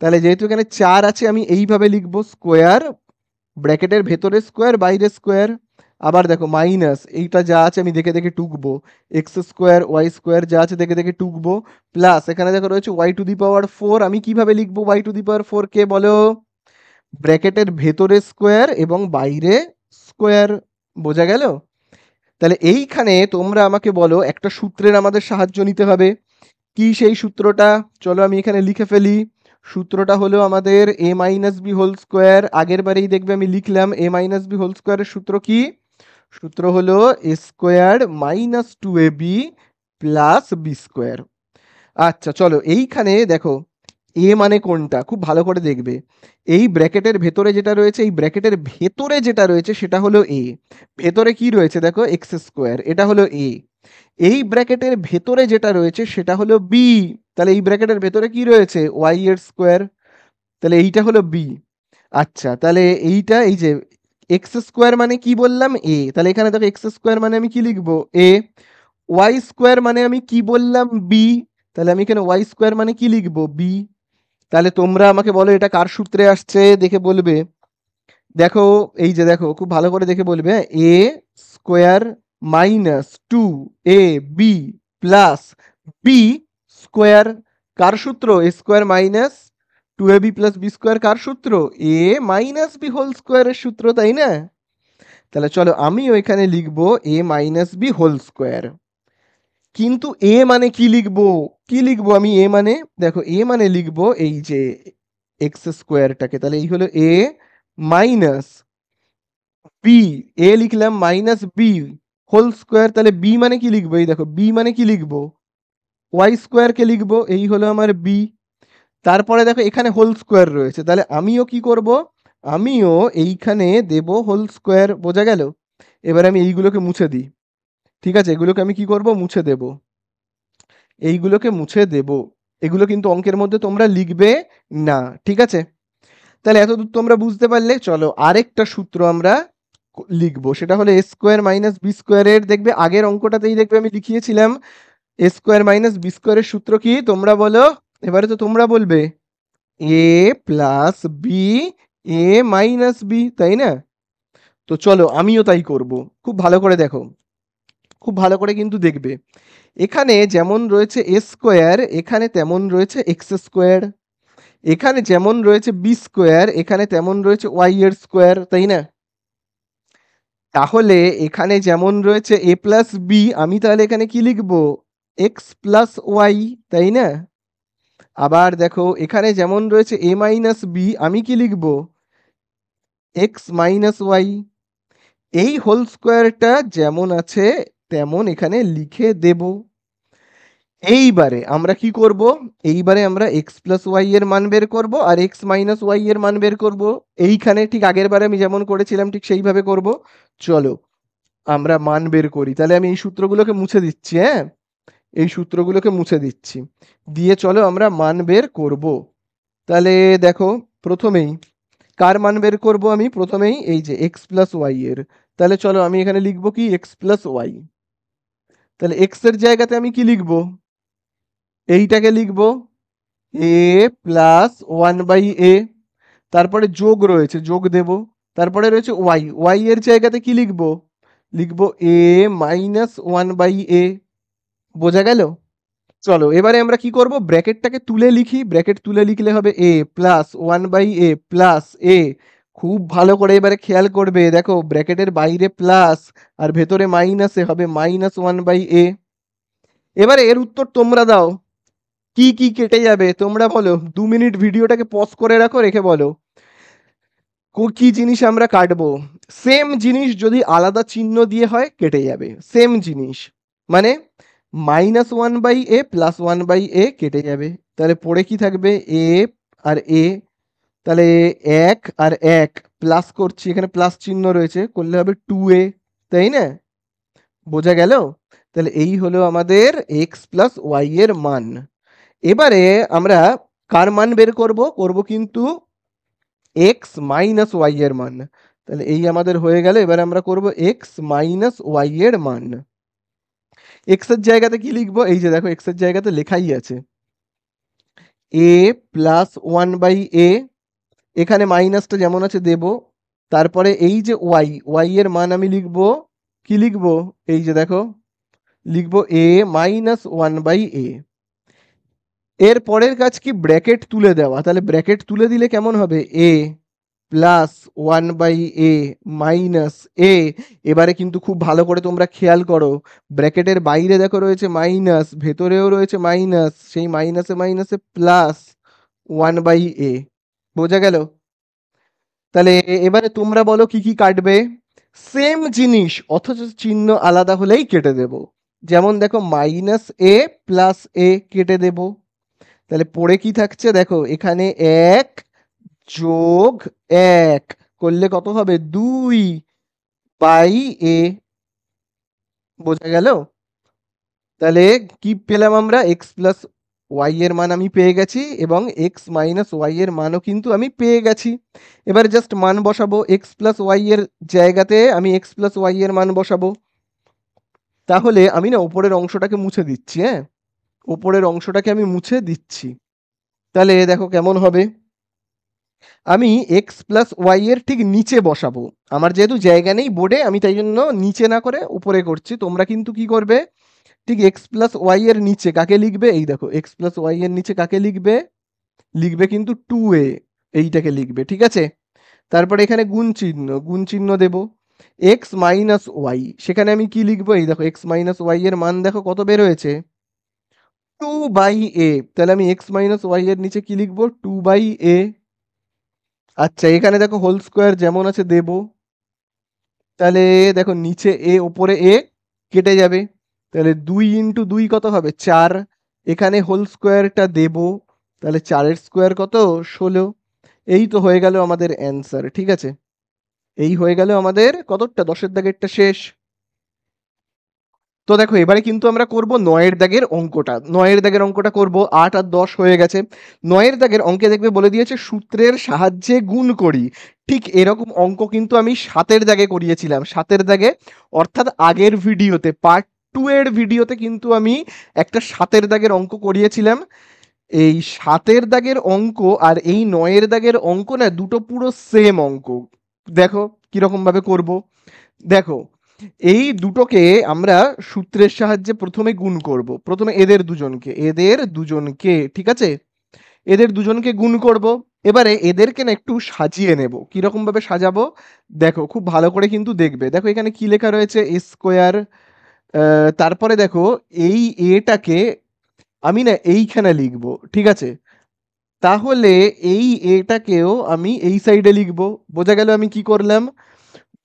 তাহলে যেহেতু এখানে 4 আছে আমি এইভাবে লিখবো স্কোয়ার, ব্র্যাকেটের ভেতরে স্কোয়ার বাইরে স্কোয়ার, আবার দেখো মাইনাস এইটা যা আছে আমি দেখে দেখে টুকবো, x² y² যা আছে দেখে দেখে টুকবো, প্লাস এখানে দেখো রয়েছে y⁴, আমি কিভাবে লিখবো y⁴ কে বলো? ব্র্যাকেটের ভেতরে স্কোয়ার এবং বাইরে স্কোয়ার। বোঝা গেল? তাহলে এইখানে তোমরা আমাকে বলো একটা সূত্রের আমাদের সাহায্য নিতে হবে। কি সেই সূত্রটা? চলো আমি এখানে লিখে ফেলি। সূত্রটা হলো আমাদের a-b²। আগের বারেই দেখবে আমি লিখলাম a-b² এর সূত্র কি? সূত্র হলো a² - 2ab + b²। আচ্ছা চলো এইখানে দেখো এ মানে কোনটা খুব ভালো করে দেখবে। এই ব্র্যাকেটের ভেতরে যেটা রয়েছে, এই ব্র্যাকেটের ভেতরে যেটা রয়েছে সেটা হলো এ। ভেতরে কি রয়েছে দেখো x², এটা হলো এ। এই ব্র্যাকেটের ভেতরে যেটা রয়েছে সেটা হলো বি। তাহলে এই ব্র্যাকেটের ভেতরে কি রয়েছে? y²। তাহলে এইটা হলো বি। আচ্ছা তাহলে এইটা এই যে x² মানে কি বললাম? এ। তাহলে এখানে দেখো x² মানে আমি কি লিখবো? এ। y² মানে আমি কি বললাম? বি। তাহলে আমি এখানে y² মানে কি লিখবো? বি। তাহলে তোমরা আমাকে বলো এটা কার সূত্রে আসছে দেখে বলবে। দেখো এই যে দেখো খুব ভালো করে দেখে বলবে, a² - 2ab + b²। কার সূত্র? a² - 2ab + b² কার সূত্র? a-b² এর সূত্র, তাই না? তাহলে চলো আমিও এখানে লিখবো a-b²। কিন্তু এ মানে কি লিখবো? কি লিখবো আমি এ মানে? দেখো এ মানে লিখবো এই যে x²টাকে। তাহলে এই হলো a মাইনাস বি। এ লিখলাম -b²। তাহলে বি মানে কি লিখবো? এই দেখো বি মানে কি লিখবো? y² কে লিখবো। এই হলো আমার বি। তারপরে দেখো এখানে হোল স্কোয়ার রয়েছে, তাহলে আমিও কি করব? আমিও এইখানে দেব হোল স্কোয়ার। বোঝা গেল? এবার আমি এইগুলোকে মুছে দিই। ঠিক আছে, এগুলোকে আমি কি করব? মুছে দেব। এইগুলোকে মুছে দেব। এগুলো কিন্তু অঙ্কের মধ্যে তোমরা লিখবে না। ঠিক আছে? তাহলে এতদূর তোমরা বুঝতে পারলে। চলো আরেকটা সূত্র আমরা লিখবো, সেটা হলো a² - b² এর দেখবে আগের অঙ্কটাতেই দেখবে আমি লিখিয়েছিলাম a² - b² এর সূত্র কি তোমরা বলো? এবারে তো তোমরা বলবে a + b a - b, তাই না? তো চলো আমিও তাই করব। খুব ভালো করে দেখো, খুব ভালো করে কিন্তু দেখবে। এখানে যেমন রয়েছে a², এখানে তেমন রয়েছে x²। এখানে যেমন রয়েছে b², এখানে তেমন রয়েছে y², তাই না? তাহলে এখানে যেমন রয়েছে a + b, আমি তাহলে এখানে কি লিখবো? x + y, তাই না? আবার দেখো এখানে যেমন রয়েছে a - b, আমি কি লিখবো? x - y। এই হোল স্কোয়ারটা যেমন আছে তেমন এখানে লিখে দেব। এইবারে আমরা কি করব? এইবারে আমরা x + y এর মান বের করব আর x - y এর মান বের করব। এইখানে ঠিক আগের বারে আমি যেমন করেছিলাম ঠিক সেইভাবে করব। চলো আমরা মান বের করি। তাহলে আমি এই সূত্রগুলোকে মুছে দিচ্ছি, হ্যাঁ? এই সূত্রগুলোকে মুছে দিচ্ছি। দিয়ে চলো আমরা মান বের করব। তাহলে দেখো প্রথমেই কার মান বের করব আমি? প্রথমেই এই যে x + y এর। তাহলে চলো আমি এখানে লিখব কি? x + y। তাহলে x এর জায়গাতে আমি কি লিখব? এইটাকে লিখব a + 1/a। তারপরে যোগ রয়েছে, যোগ দেব। তারপরে রয়েছে y, y এর জায়গাতে কি লিখব? লিখব a - 1/a। বোঝা গেল? চলো এবারে আমরা কি করব? ব্র্যাকেটটাকে তুলে লিখি। ব্র্যাকেট তুলে লিখলে হবে a + 1/a + a। খুব ভালো করে এবারে খেয়াল করবে। দেখো ব্র্যাকেটের বাইরে প্লাস আর ভেতরে মাইনাসে হবে -1/a। এবারে এর উত্তর তোমরা দাও। কি কি কেটে যাবে তোমরা বলো? 2 মিনিট ভিডিওটাকে পজ করে রাখো, রেখে বলো। কি জিনিস আমরা কাটবো? সেম জিনিস যদি আলাদা চিহ্ন দিয়ে হয় কেটে যাবে, সেম জিনিস মানে -1/a + 1/a কেটে যাবে। তাহলে পড়ে কি থাকবে? a আর a, তাহলে 1 আর 1 প্লাস করছি, এখানে প্লাস চিহ্ন রয়েছে, করলে হবে 2a, তাই না? বোঝা গেল? তাহলে এই হলো আমাদের x প্লাস y এর মান। এবারে আমরা কার মান বের করব? করব কিন্তু x মাইনাস y এর মান। তাহলে এই আমাদের হয়ে গেল। এবারে আমরা করব x মাইনাস y এর মান। x এর জায়গাতে কি লিখবো? এই যে দেখো x এর জায়গাতে লেখাই আছে a প্লাস 1/a, এখানে মাইনাসটা যেমন আছে দেব। তারপরে এই যে y এর মান আমি লিখবো, কি লিখবো? এই যে দেখো লিখবো a মাইনাস 1/a। এর পরের কাজ কি? ব্র্যাকেট তুলে দেওয়া। তাহলে ব্র্যাকেট তুলে দিলে কেমন হবে? a plus 1/a minus a। এবারে কিন্তু খুব ভালো করে তোমরা খেয়াল করো, ব্র্যাকেটের বাইরে দেখো রয়েছে মাইনাস, ভেতরেও রয়েছে মাইনাস, সেই মাইনাসে মাইনাসে প্লাস 1/a। বোঝা গেল? তাহলে এবারে তোমরা বলো কি কি কাটবে? সেম জিনিস অথচ চিহ্ন আলাদা হলেই কেটে দেব। যেমন দেখো -a প্লাস a কেটে দেব। তাহলে পড়ে কি থাকছে? দেখো এখানে 1 যোগ 1 করলে কত হবে? 2/a। বোঝা গেল? তাহলে কি পেলাম আমরা? x প্লাস y এর মান আমি পেয়ে গেছি এবং x মাইনাস y এর মানও কিন্তু আমি পেয়ে গেছি। এবার জাস্ট মান বসাবো, x প্লাস y এর জায়গাতে আমি x প্লাস y এর মান বসাবো। তাহলে আমি না উপরের অংশটাকে মুছে দিচ্ছি, হ্যাঁ, উপরের অংশটাকে আমি মুছে দিচ্ছি। তাহলে দেখো কেমন হবে? আমি x প্লাস ওয়াই এর ঠিক নিচে বসাবো। আমার যেহেতু জায়গা নেই বোর্ডে, আমি তাই জন্য নিচে না করে উপরে করছি। তোমরা কিন্তু কি করবে? ঠিক x প্লাস ওয়াই এর নিচে কাকে লিখবে? এই দেখো x প্লাস ওয়াই এর নিচে কাকে লিখবে? লিখবে কিন্তু 2a, এইটাকে লিখবে, ঠিক আছে? তারপরে এখানে গুণ চিহ্ন দেব। x মাইনাস ওয়াই, সেখানে আমি কি লিখবো? এই দেখো x মাইনাস ওয়াই এর মান দেখো কত বের হয়েছে? 2/a। তাহলে আমি x মাইনাস ওয়াই এর নিচে কি লিখবো? 2/a। আচ্ছা, এখানে দেখো হোল স্কোয়ার যেমন আছে দেব। তাহলে দেখো নিচে এ ওপরে এ কেটে যাবে। তাহলে 2 × 2 কত হবে? 4। এখানে হোল স্কোয়ারটা দেব। তাহলে 4 এর স্কোয়ার কত? 16। এই তো হয়ে গেল আমাদের অ্যান্সার, ঠিক আছে? এই হয়ে গেল আমাদের কতটা? 10-এর দাগেরটা শেষ। তো দেখো এবারে কিন্তু আমরা করব 9-এর দাগের অঙ্কটা। 9-এর দাগের অঙ্কটা করব। 8 আর 10 হয়ে গেছে। 9-এর দাগের অঙ্কে দেখবে বলে দিয়েছে সূত্রের সাহায্যে গুণ করি। ঠিক এরকম অঙ্ক কিন্তু আমি 7-এর দাগে করিয়েছিলাম। 7-এর দাগে অর্থাৎ আগের ভিডিওতে পার্ট 2 এর ভিডিওতে কিন্তু আমি একটা 7-এর দাগের অঙ্ক করিয়েছিলাম। এই 7-এর দাগের অঙ্ক আর এই 9-এর দাগের অঙ্ক না দুটো পুরো সেম অঙ্ক। দেখো কিরকম ভাবে করব। দেখো এই দুটোকে আমরা সূত্রের সাহায্যে প্রথমে গুণ করব। প্রথমে এদের দুজনকে, ঠিক আছে? এদের দুজনকে গুণ করব। এবারে এদেরকে না একটু সাজিয়ে নেব। কিরকম ভাবে সাজাবো? দেখো খুব ভালো করে কিন্তু দেখবে। দেখো এখানে কি লেখা রয়েছে? a square. তারপরে দেখো এই এটাকে আমি না এইখানে লিখবো, ঠিক আছে? তাহলে এই এটাকেও আমি এই সাইডে লিখবো। বোঝা গেল আমি কি করলাম?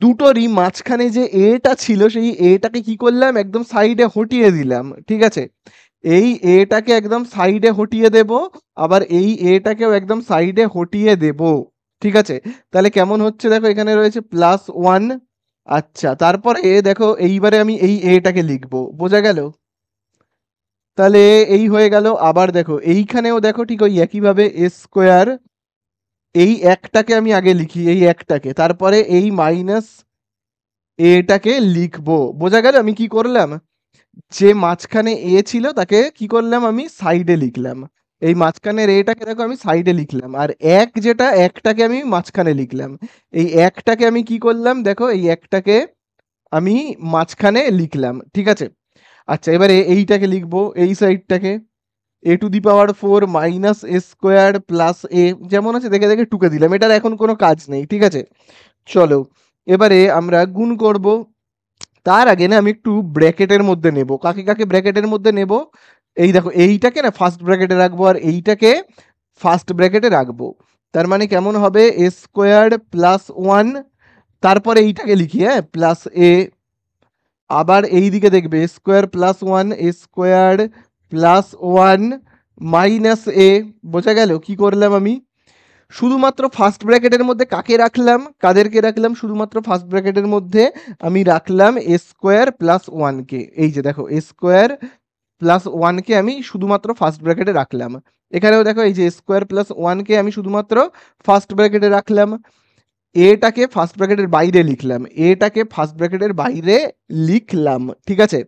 দুটোরই মাঝখানে যে এটা ছিল সেই এটাকে কি করলাম? একদম সাইডে হটিয়ে দিলাম, ঠিক আছে? এই এটাকে একদম সাইডে হটিয়ে দেব, আবার এই এটাকেও একদম সাইডে হটিয়ে দেব, ঠিক আছে? তাহলে কেমন হচ্ছে দেখো, এখানে রয়েছে +1। আচ্ছা, তারপরে দেখো এইবারে আমি এই এটাকে লিখবো। বোঝা গেল? তাহলে এই হয়ে গেল। আবার দেখো এইখানেও দেখো ঠিক ওই একইভাবে a স্কোয়ার। এই একটাকে আমি আগে লিখি, এই একটাকে, তারপরে এই মাইনাস এটাকে লিখবো। বোঝা গেল আমি কি করলাম? যে মাঝখানে এ ছিল তাকে কি করলাম? আমি সাইডে লিখলাম। এই মাঝখানের এটাকে দেখো আমি সাইডে লিখলাম, আর যেটা একটাকে আমি মাঝখানে লিখলাম। এই একটাকে আমি কি করলাম? দেখো এই একটাকে আমি মাঝখানে লিখলাম, ঠিক আছে? আচ্ছা, এবারে এইটাকে লিখবো, এই সাইডটাকে a⁴ minus a square plus a যেমন আছে দেখে দেখে টুকে দিলাম। এটার এখন কোনো কাজ নেই, ঠিক আছে? চলো এবারে আমরা গুণ করব। তার আগে না আমি একটু ব্র্যাকেটের মধ্যে নেব। কাকে কাকে ব্র্যাকেটের মধ্যে নেব? এই দেখো এইটাকে না ফার্স্ট ব্র্যাকেটে রাখবো আর এইটাকে ফার্স্ট ব্র্যাকেটে রাখবো। তার মানে কেমন হবে এ স্কোয়ার প্লাস ওয়ান, তারপরে এইটাকে লিখি হ্যাঁ প্লাস এ, আবার এই দিকে দেখবে এ স্কোয়ার প্লাস ওয়ান, এ স্কোয়ার প্লাস ওয়ান মাইনাস এ। বোঝা গেল কি করলাম আমি? শুধুমাত্র ফার্স্ট ব্র্যাকেটের মধ্যে কাকে রাখলাম, কাদেরকে রাখলাম? শুধুমাত্র ফার্স্ট ব্র্যাকেটের মধ্যে আমি রাখলাম এ স্কোয়ার প্লাস ওয়ানকে। এই যে দেখো এ স্কোয়ার প্লাস ওয়ানকে আমি শুধুমাত্র ফার্স্ট ব্র্যাকেটে রাখলাম। এখানেও দেখো এই যে স্কোয়ার প্লাস ওয়ানকে আমি শুধুমাত্র ফার্স্ট ব্র্যাকেটে রাখলাম, এটাকে ফার্স্ট ব্র্যাকেটের বাইরে লিখলাম, এটাকে ফার্স্ট ব্র্যাকেটের বাইরে লিখলাম। ঠিক আছে,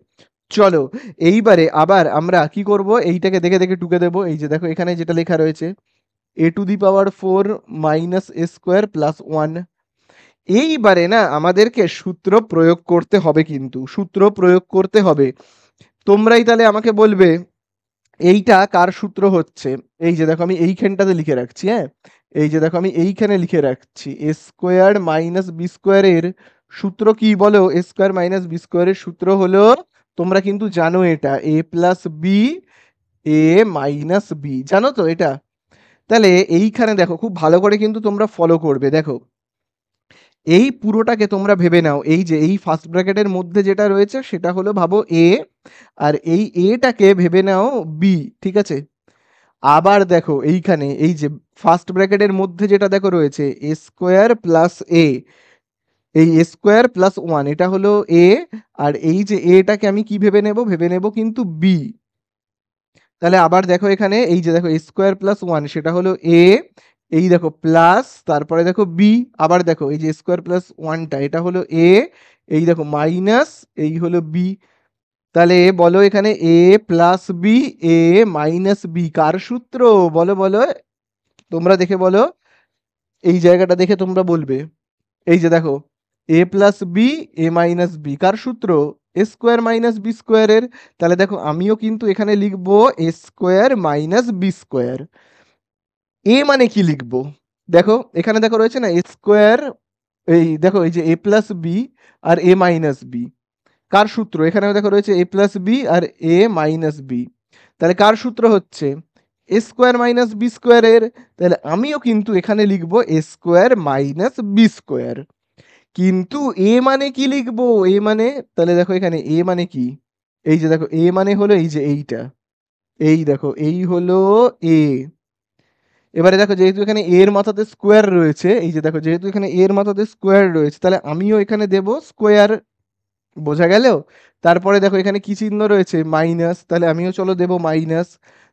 চলো এইবারে আবার আমরা কি করব, এইটাকে দেখে দেখে টুকে দেবো। এই যে দেখো এখানে যেটা লেখা রয়েছে A to the power four minus A square plus one. এইবারে না আমাদেরকে সূত্র প্রয়োগ করতে হবে, কিন্তু সূত্র প্রয়োগ করতে হবে। তোমরাই তাহলে আমাকে বলবে এইটা কার সূত্র হচ্ছে। এই যে দেখো আমি এইখানটাতে লিখে রাখছি হ্যাঁ, এই যে দেখো আমি এইখানে লিখে রাখছি এ স্কোয়ার মাইনাস বি স্কোয়ারের সূত্র কি বলো? এ স্কোয়ার মাইনাস বি স্কোয়ারের সূত্র হলো, তোমরা কিন্তু জানো এটা, এ plus B A minus B, জানো তো এটা? তাহলে এইখানে দেখো খুব ভালো করে কিন্তু তোমরা ফলো করবে। দেখো এই পুরোটাকে তোমরা ভেবে নাও, এই যে এই ফার্স্ট ব্র্যাকেটের মধ্যে যেটা রয়েছে সেটা হলো ভাবো এ, আর এই এটাকে ভেবে নাও বি। ঠিক আছে, আবার দেখো এইখানে এই যে ফার্স্ট ব্র্যাকেটের মধ্যে যেটা দেখো রয়েছে এ স্কোয়ার প্লাস এ, এই এ স্কোয়ার প্লাস ওয়ান এটা হলো এ, আর এই যে এটাকে আমি কি ভেবে নেব? ভেবে নেব কিন্তু বি। তাহলে আবার দেখো এখানে এই যে দেখো স্কোয়ার প্লাস ওয়ান সেটা হলো এ, এই দেখো প্লাস তারপরে দেখো বি, আবার দেখো এই যে স্কোয়ার প্লাস ওয়ানটা এটা হলো এ, এই দেখো মাইনাস এই হলো বি। তাহলে বলো এখানে A plus B A minus B কার সূত্র? বলো বলো, তোমরা দেখে বলো, এই জায়গাটা দেখে তোমরা বলবে। এই যে দেখো এ plus B A minus B কার সূত্র? এ স্কোয়ার মাইনাস বি স্কোয়ারের। তাহলে দেখো আমিও কিন্তু এখানে লিখবো এ স্কোয়ার মাইনাস বি স্কোয়ার। এ মানে কি লিখবো? দেখো এখানে দেখো রয়েছে না এ স্কোয়ার, এই দেখো এই যে এ প্লাস বি আর এ মাইনাস বি কার সূত্র? এখানেও দেখো রয়েছে এ প্লাস বি আর এ মাইনাস বি, তাহলে কার সূত্র হচ্ছে? এ স্কোয়ার মাইনাস বি স্কোয়ারের। তাহলে আমিও কিন্তু এখানে লিখবো এ স্কোয়ার মাইনাস বি স্কোয়ার। কিন্তু এ মানে কি লিখবো? এ মানে, তাহলে দেখো এখানে এ মানে কি, এই যে দেখো এ মানে হলো এই যে এইটা, এই দেখো এই হলো এ। এবারে দেখো যেহেতু এখানে এর মাথাতে স্কোয়ার রয়েছে, এই যে দেখো যেহেতু এখানে এর মাথাতে স্কোয়ার রয়েছে তাহলে আমিও এখানে দেব স্কোয়ার। বোঝা গেল? তারপরে দেখো এখানে কি চিহ্ন রয়েছে? মাইনাস, তাহলে আমিও চলো দেব মাইনাস।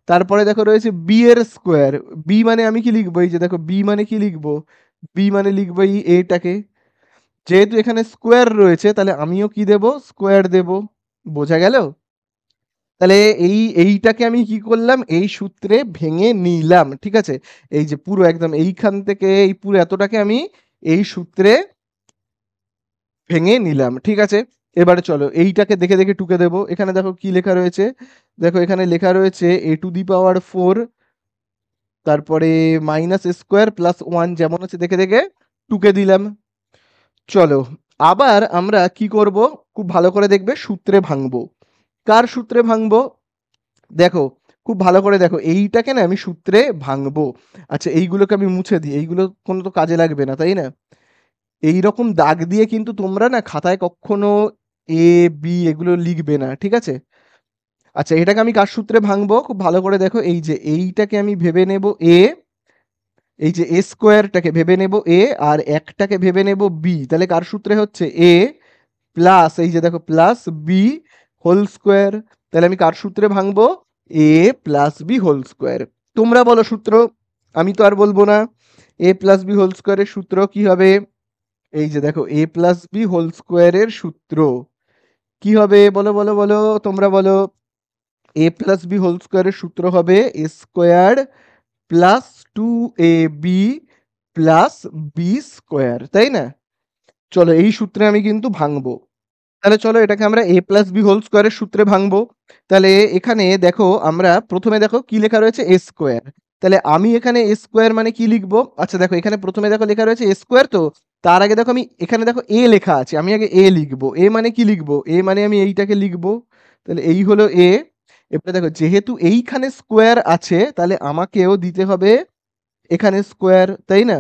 তারপরে দেখো রয়েছে বি এর স্কোয়ার, বি মানে আমি কি লিখবো? এই যে দেখো বি মানে কি লিখবো? বি মানে লিখবো এই এটাকে। যেহেতু এখানে স্কোয়ার রয়েছে তাহলে আমিও কি দেব? স্কোয়ার দেব। বোঝা গেল? তাহলে এইটাকে আমি কি করলাম? এই সূত্রে ভেঙে নিলাম। ঠিক আছে, এই যে পুরো একদম এইখান থেকে এই পুরো এতটাকে আমি এই সূত্রে ভেঙে নিলাম। ঠিক আছে, এবারে চলো এইটাকে দেখে দেখে টুকে দেবো। এখানে দেখো কি লেখা রয়েছে, দেখো এখানে লেখা রয়েছে A to the power four, তারপরে মাইনাস স্কোয়ার প্লাস ওয়ান, যেমন হচ্ছে দেখে দেখে টুকে দিলাম। চলো আবার আমরা কি করব, খুব ভালো করে দেখবে সূত্রে ভাঙবো। কার সূত্রে ভাঙবো? দেখো খুব ভালো করে দেখো, এইটাকে না আমি সূত্রে ভাঙবো। আচ্ছা এইগুলোকে আমি মুছে দিই, এইগুলো কোনো তো কাজে লাগবে না তাই না? এই রকম দাগ দিয়ে কিন্তু তোমরা না খাতায় কখনো এ বি এগুলো লিখবে না। ঠিক আছে, আচ্ছা এটাকে আমি কার সূত্রে ভাঙবো? খুব ভালো করে দেখো, এই যে এইটাকে আমি ভেবে নেব এ, এই যে এ স্কোয়ারটাকে ভেবে নেব এ, আর একটাকে ভেবে নেব বি। তাহলে কার সূত্রে হচ্ছে? এ প্লাস এই যে দেখো প্লাস বি হোল স্কোয়ার। তাহলে আমি কার সূত্রে ভাঙবো? এ প্লাস বি হোল স্কোয়ার। তোমরা বলো সূত্র, আমি তো আর বলবো না। এ প্লাস বি হোল স্কোয়ারের সূত্র কি হবে? এই যে দেখো এ প্লাস বি হোল স্কোয়ারের সূত্র কি হবে? বলো বলো বলো, তোমরা বলো। এ প্লাস বি হোল স্কোয়ারের সূত্র হবে এ square plus two A B plus B square, তাই না? চলো এই সূত্রে আমি কিন্তু ভাঙবো। তাহলে চলো এটাকে আমরা এ প্লাস বি হোল স্কোয়ারের সূত্রে ভাঙবো। তাহলে এখানে দেখো আমরা প্রথমে দেখো কি লেখা রয়েছে? এ স্কোয়ার। তাহলে আমি এখানে এ স্কোয়ার মানে কি লিখবো? আচ্ছা দেখো এখানে প্রথমে দেখো লেখা রয়েছে এ স্কোয়ার, তো তার আগে দেখো আমি এখানে দেখো এ লেখা আছে, আমি আগে এ লিখবো। এ মানে কি লিখবো? এ মানে আমি এইটাকে লিখবো। তাহলে এই হলো এ। এবারে দেখো যেহেতু এইখানে স্কোয়ার আছে তাহলে আমাকেও দিতে হবে এখানে স্কোয়ার, তাই না?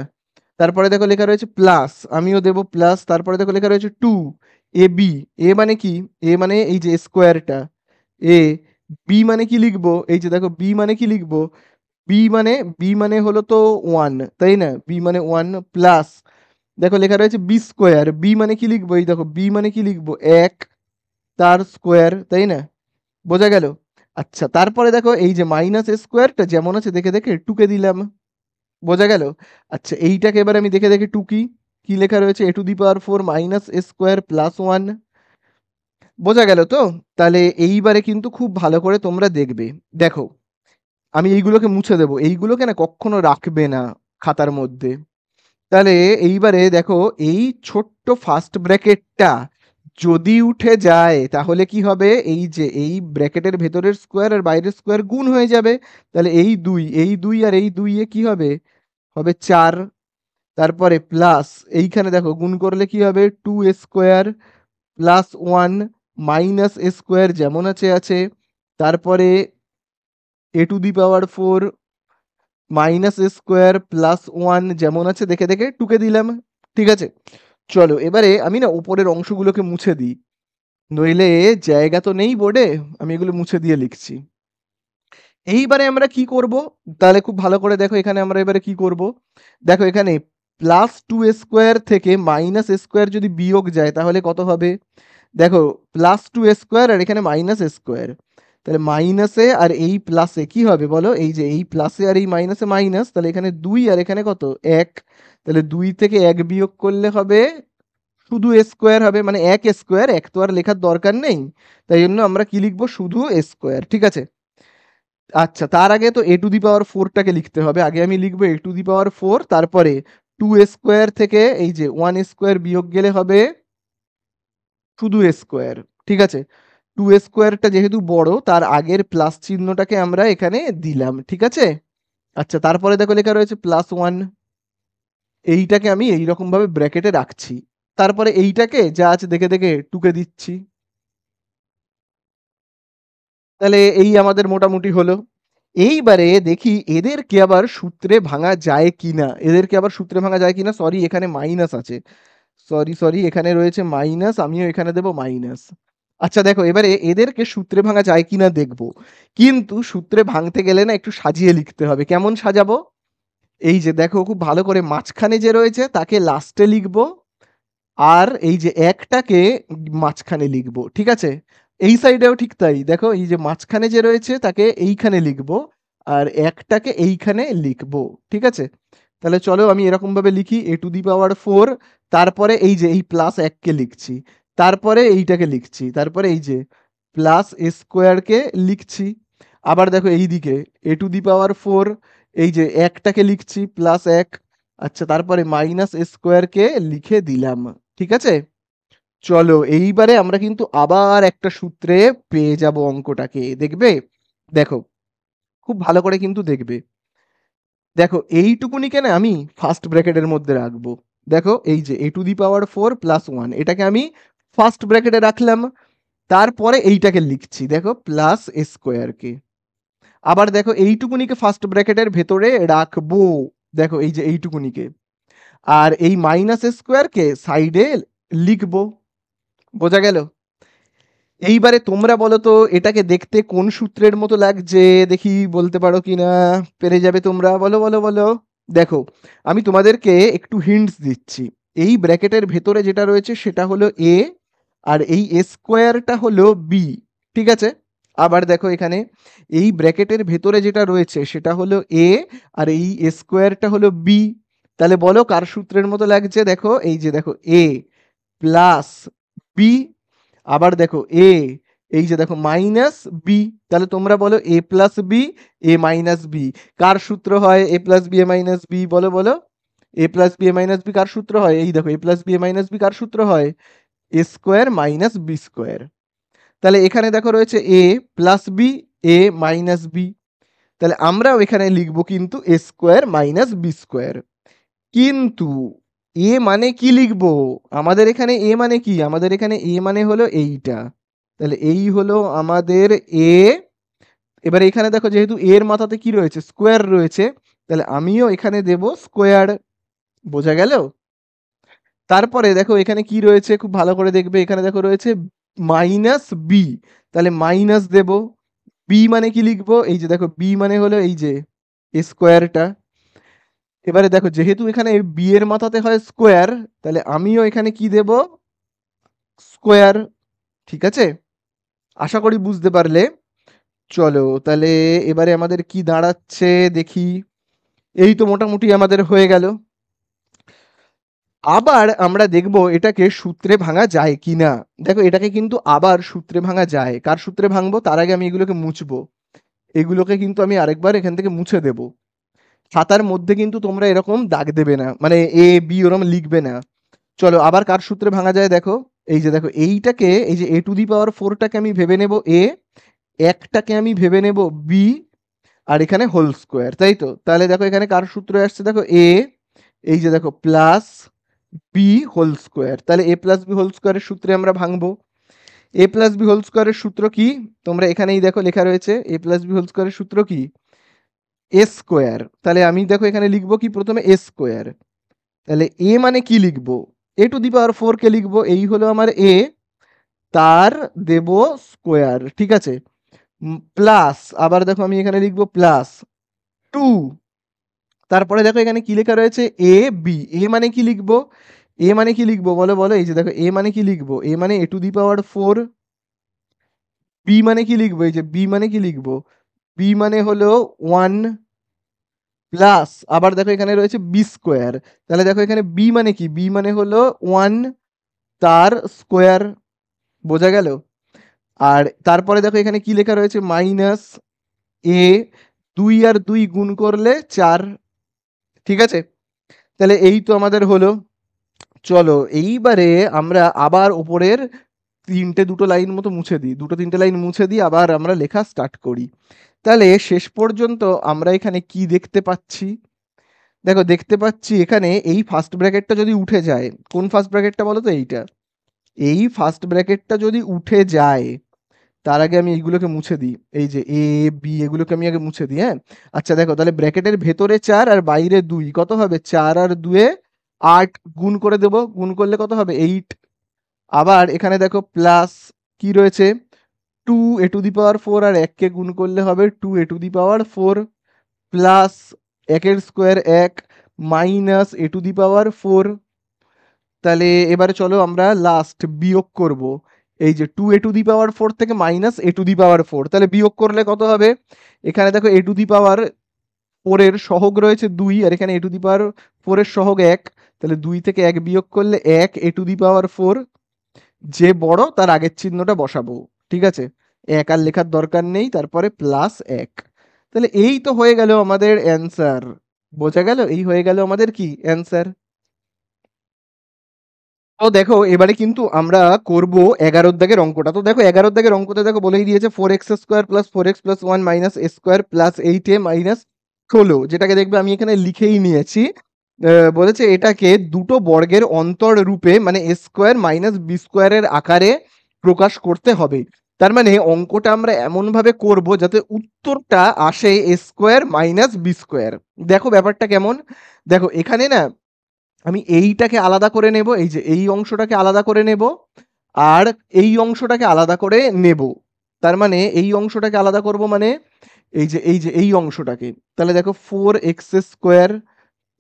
তারপরে দেখো লেখা রয়েছে প্লাস, আমিও দেবো প্লাস। তারপরে দেখো লেখা রয়েছে 2 এ বি। এ মানে কি? এ মানে এই যে স্কোয়ারটা এ। বি মানে কি লিখবো? এই যে দেখো বি মানে কি লিখবো? বি মানে হলো তো 1, তাই না? বি মানে 1 প্লাস দেখো লেখা রয়েছে বি স্কোয়ার। বি মানে কি লিখবো? এই দেখো বি মানে কি লিখবো? 1 তার স্কোয়ার, তাই না? বোঝা গেল? আচ্ছা, তারপরে দেখো এই যে মাইনাস স্কোয়ারটা যেমন আছে দেখে দেখে টুকে দিলাম। বোঝা গেল? আচ্ছা, এইটাকে এবার আমি দেখে দেখে টুকি। কি লেখা রয়েছে? A to the power 4 minus A square plus 1। বোঝা গেল তো? তাহলে এইবারে কিন্তু খুব ভালো করে তোমরা দেখবে। দেখো, আমি এইগুলোকে মুছে দেবো। এইগুলোকে না কখনো রাখবে না খাতার মধ্যে। তাহলে এইবারে দেখো, এই ছোট্ট ফার্স্ট ব্র্যাকেটটা যদি উঠে যায় তাহলে কি হবে? এই যে এই ব্র্যাকেটের ভেতরের স্কোয়ার আর বাইরের স্কোয়ার গুণ হয়ে যাবে। তাহলে এই দুই আর এই 2 এ কি হবে? হবে 4। তারপরে প্লাস এইখানে দেখো গুণ করলে কি হবে? 2 স্কোয়ার প্লাস 1 মাইনাস স্কোয়ার যেমন আছে আছে। তারপরে A to the power 4 minus square plus 1 যেমন আছে দেখে দেখে টুকে দিলাম। ঠিক আছে, চলো এবারে আমি না উপরের অংশগুলোকে মুছে দিই, নইলে জায়গা তো নেই বোর্ডে। আমি এগুলো মুছে দিয়ে লিখছি। এইবারে আমরা কি করব? তাহলে খুব ভালো করে দেখো, এখানে আমরা এবারে কি করব? দেখো এখানে প্লাস 2 স্কোয়ার থেকে মাইনাস স্কোয়ার যদি বিয়োগ যায় তাহলে কত হবে? দেখো, প্লাস 2 স্কোয়ার আর এখানে মাইনাস স্কোয়ার, তাহলে মাইনাসে আর এই প্লাসে কি হবে বলো? এই যে এই প্লাসে আর এই মাইনাসে মাইনাস, তাহলে এখানে 2 আর এখানে কত? 1। তাহলে 2 থেকে 1 বিয়োগ করলে হবে শুধু স্কোয়ার হবে, মানে 1 স্কোয়ার। 1 তো আর লেখার দরকার নেই, তাই জন্য আমরা কি লিখবো? শুধু স্কোয়ার। ঠিক আছে। আচ্ছা, তার আগে তো এ টু দি পাওয়ার 4টাকে লিখতে হবে। আগে আমি লিখবো এ টু দি পাওয়ার 4, তারপরে 2 স্কোয়ার থেকে এই যে 1 স্কোয়ার বিয়োগ গেলে হবে শুধু স্কোয়ার। ঠিক আছে, 2 স্কোয়ারটা যেহেতু বড় তার আগের প্লাস চিহ্নটাকে আমরা এখানে দিলাম। ঠিক আছে। আচ্ছা, তারপরে দেখো লেখা রয়েছে প্লাস 1। এইটাকে আমি এইরকম ভাবে ব্র্যাকেটে রাখছি। তারপরে এইটাকে যা আছে দেখে দেখে টুকে দিচ্ছি। তাহলে এই আমাদের মোটামুটি হলো। এইবারে দেখি এদেরকে আবার সূত্রে ভাঙা যায় কিনা। এদেরকে আবার সূত্রে ভাঙা যায় কিনা। সরি, এখানে মাইনাস আছে। সরি, এখানে রয়েছে মাইনাস, আমিও এখানে দেবো মাইনাস। আচ্ছা দেখো, এবারে এদেরকে সূত্রে ভাঙা যায় কিনা দেখবো। কিন্তু সূত্রে ভাঙতে গেলে না একটু সাজিয়ে লিখতে হবে। কেমন সাজাবো? এই যে দেখো, খুব ভালো করে মাঝখানে যে রয়েছে তাকে লাস্টে লিখবো, আর এই যে একটাকে মাঝখানে লিখবো। ঠিক আছে, এই সাইডেও ঠিক তাই। দেখো, এই যে মাঝখানে যে রয়েছে তাকে এইখানে লিখবো, আর একটাকে এইখানে লিখবো। ঠিক আছে, তাহলে চলো আমি এরকম ভাবে লিখি এ টু দি পাওয়ার 4, তারপরে এই যে এই প্লাস 1কে লিখছি, তারপরে এইটাকে লিখছি, তারপরে এই যে প্লাস স্কোয়ারকে লিখছি। আবার দেখো এইদিকে এ টু দি পাওয়ার 4, এই যে একটাকে লিখছি প্লাস 1। আচ্ছা, তারপরে মাইনাস স্কোয়ারকে লিখে দিলাম। ঠিক আছে, চলো এইবারে আমরা কিন্তু আবার একটা সূত্রে পেয়ে যাব অঙ্কটাকে। দেখবে? দেখো, খুব ভালো করে কিন্তু দেখবে। দেখো, এইটুকুনিকে না আমি ফার্স্ট ব্র্যাকেটের মধ্যে রাখবো। দেখো, এই যে এ টু দি পাওয়ার 4 প্লাস 1 এটাকে আমি ফার্স্ট ব্র্যাকেটে রাখলাম। তারপরে এইটাকে লিখছি, দেখো প্লাস স্কোয়ারকে। আবার দেখো, এইটুকুনিকে ফার্স্ট ব্র্যাকেটের ভেতরে রাখবো। দেখো, এই যে এইটুকুনিকে। আর এই মাইনাস স্কোয়ারকে সাইডে লিখবো। বোঝা গেল? এইবারে তোমরা বলো তো এটাকে দেখতে কোন সূত্রের মতো লাগছে? দেখি বলতে পারো কিনা। পেরে যাবে তোমরা, বলো বলো বলো। দেখো, আমি তোমাদেরকে একটু হিন্টস দিচ্ছি। এই ব্র্যাকেটের ভেতরে যেটা রয়েছে সেটা হলো এ, আর এই স্কোয়ারটা হলো বি। ঠিক আছে, আবার দেখো এখানে এই ব্র্যাকেটের ভেতরে যেটা রয়েছে সেটা হলো এ, আর এই স্কোয়ারটা হলো বি। তাহলে বলো কার সূত্রের মতো লাগছে? দেখো, এই যে দেখো এ প্লাস বি, আবার দেখো এ, এই যে দেখো মাইনাস বি। তাহলে তোমরা বলো এ প্লাস বি, এ মাইনাস বি কার সূত্র হয়? A plus B A minus B, বলো বলো। এ plus B A minus B কার সূত্র হয়? এই দেখো, এ plus B A minus B কার সূত্র হয়? এ স্কোয়ার মাইনাস বি স্কোয়ার। তাহলে এখানে দেখো রয়েছে এ প্লাস বি, এ মাইনাস বি। তাহলে আমরাও এখানে লিখবো কিন্তু A square minus B square. কিন্তু এ মানে কি লিখবো? আমাদের এখানে এ মানে কি? আমাদের এখানে এ মানে হলো এইটা। তাহলে এই হলো আমাদের এ। এবার এখানে দেখো, যেহেতু এর মাথাতে কি রয়েছে? স্কোয়ার রয়েছে, তাহলে আমিও এখানে দেব স্কোয়ার। বোঝা গেল? তারপরে দেখো এখানে কি রয়েছে খুব ভালো করে দেখবে, এখানে দেখো রয়েছে মাইনাস বি, তাহলে মাইনাস দেব। বি মানে কি লিখবো, এই যে দেখো বি মানে হলো এই যে স্কোয়ারটা। এবারে দেখো যেহেতু এখানে বি এর মাথাতে হয় স্কোয়ার, তাহলে আমিও এখানে কি দেব, স্কোয়ার। ঠিক আছে, আশা করি বুঝতে পারলে। চলো তাহলে এবারে আমাদের কি দাঁড়াচ্ছে দেখি। এই তো মোটামুটি আমাদের হয়ে গেল। আবার আমরা দেখব এটাকে সূত্রে ভাঙা যায় কিনা। দেখো এটাকে কিন্তু আবার সূত্রে ভাঙা যায়। কার সূত্রে ভাঙবো তার আগে আমি এগুলোকে মুছবো। এগুলোকে কিন্তু আমি আরেকবার এখান থেকে মুছে দেব। খাতার মধ্যে কিন্তু তোমরা এরকম দাগ দেবে না, মানে এ বি ওরকম লিখবে না। চলো আবার কার সূত্রে ভাঙা যায় দেখো। এই যে দেখো এইটাকে, এই যে a⁴টাকে আমি ভেবে নেব এ, একটাকে আমি ভেবে নেব বি, আর এখানে হোল স্কোয়ার, তাই তো? তাহলে দেখো এখানে কার সূত্র আসছে দেখো এ, এই যে দেখো প্লাস বি হোল স্কোয়ার। তাহলে এ প্লাস বি হোল স্কোয়ারের সূত্রে আমরা ভাঙবো। এ প্লাস বি হোল স্কোয়ারের সূত্র কি, তোমরা এখানেই দেখো লেখা রয়েছে, এ প্লাস বি হোল স্কোয়ারের সূত্র কি, এ স্কোয়ার। তাহলে আমি দেখো এখানে লিখবো কি প্রথমে এ স্কোয়ার। তাহলে এ মানে কি লিখবো, a⁴ কে লিখবো, এই হলো আমার এ, তার দেব স্কোয়ার। ঠিক আছে, প্লাস আবার দেখো আমি এখানে লিখবো প্লাস 2। তারপরে দেখো এখানে কি লেখা রয়েছে এ বি। এ মানে কি লিখবো, এ মানে কি লিখবো বলো বলো, এই যে দেখো এ মানে কি লিখবো, এ মানে a⁴। বি মানে কি লিখবো, এই যে বি মানে কি লিখবো, বি মানে হলো 1, প্লাস আবার দেখো এখানে রয়েছে বি স্কোয়ার। তাহলে দেখো এখানে বি মানে কি, বি মানে হলো 1 তার স্কোয়ার। বোঝা গেল? আর তারপরে দেখো এখানে কি লেখা রয়েছে মাইনাস এ, 2 আর 2 গুণ করলে 4। ঠিক আছে, তাহলে এই তো আমাদের হলো। চলো এইবারে আমরা আবার উপরের দুটো লাইন মতো মুছে দিই, দুটো তিনটে লাইন মুছে দিই, আবার আমরা লেখা স্টার্ট করি। তাহলে শেষ পর্যন্ত আমরা এখানে কি দেখতে পাচ্ছি, দেখো দেখতে পাচ্ছি এখানে এই ফার্স্ট ব্র্যাকেটটা যদি উঠে যায়, কোন ফার্স্ট ব্র্যাকেটটা বলো তো, এইটা, এই ফার্স্ট ব্র্যাকেটটা যদি উঠে যায়, তার আগে আমি এইগুলোকে মুছে দিই, এই যে এ বি এগুলোকে আমি আগে মুছে দিই। হ্যাঁ, আচ্ছা দেখো তাহলে ব্র্যাকেটের ভেতরে 4 আর বাইরে 2 কত হবে, 4 আর 2 8, গুণ করে দেবো, গুণ করলে কত হবে 8। আবার এখানে দেখো প্লাস কি রয়েছে 2a⁴ আর 1 কে গুণ করলে হবে 2a⁴, প্লাস 1 এর স্কোয়ার 1, মাইনাস a⁴। তাহলে এবারে চলো আমরা লাস্ট বিয়োগ করব। এই যে 2a⁴ থেকে মাইনাস a⁴, তাহলে বিয়োগ করলে কত হবে, এখানে দেখো a⁴ এর সহগ রয়েছে 2, আর এখানে a⁴ এর সহগ 1, তাহলে 2 থেকে 1 বিয়োগ করলে 1 a⁴, যে বড় তার আগের চিহ্নটা বসাবো। ঠিক আছে, 1 আর লেখার দরকার নেই, তারপরে প্লাস 1। তাহলে এই তো হয়ে গেল আমাদের অ্যান্সার। বোঝা গেল, এই হয়ে গেল আমাদের কি অ্যান্সার। তো দেখো এবারে কিন্তু আমরা করব 11 দাগের অঙ্কটা। তো দেখো 11 দাগের অঙ্কতে দেখো বলেই দিয়েছে 4x² + 4x + 1 - a² + 8a - 16, যেটাকে দেখবে আমি এখানে লিখেই নিয়েছি। বলেছে এটাকে দুটো বর্গের অন্তর রূপে মানে a² - b² এর আকারে প্রকাশ করতে হবে। তার মানে অঙ্কটা আমরা এমন ভাবে করব যাতে উত্তরটা আসে a² - b²। দেখো ব্যাপারটা কেমন, দেখো এখানে না আমি এইটাকে আলাদা করে নেব, এই যে এই অংশটাকে আলাদা করে নেব, আর এই অংশটাকে আলাদা করে নেব। তার মানে এই অংশটাকে আলাদা করব মানে এই অংশটাকে। তাহলে দেখো 4x²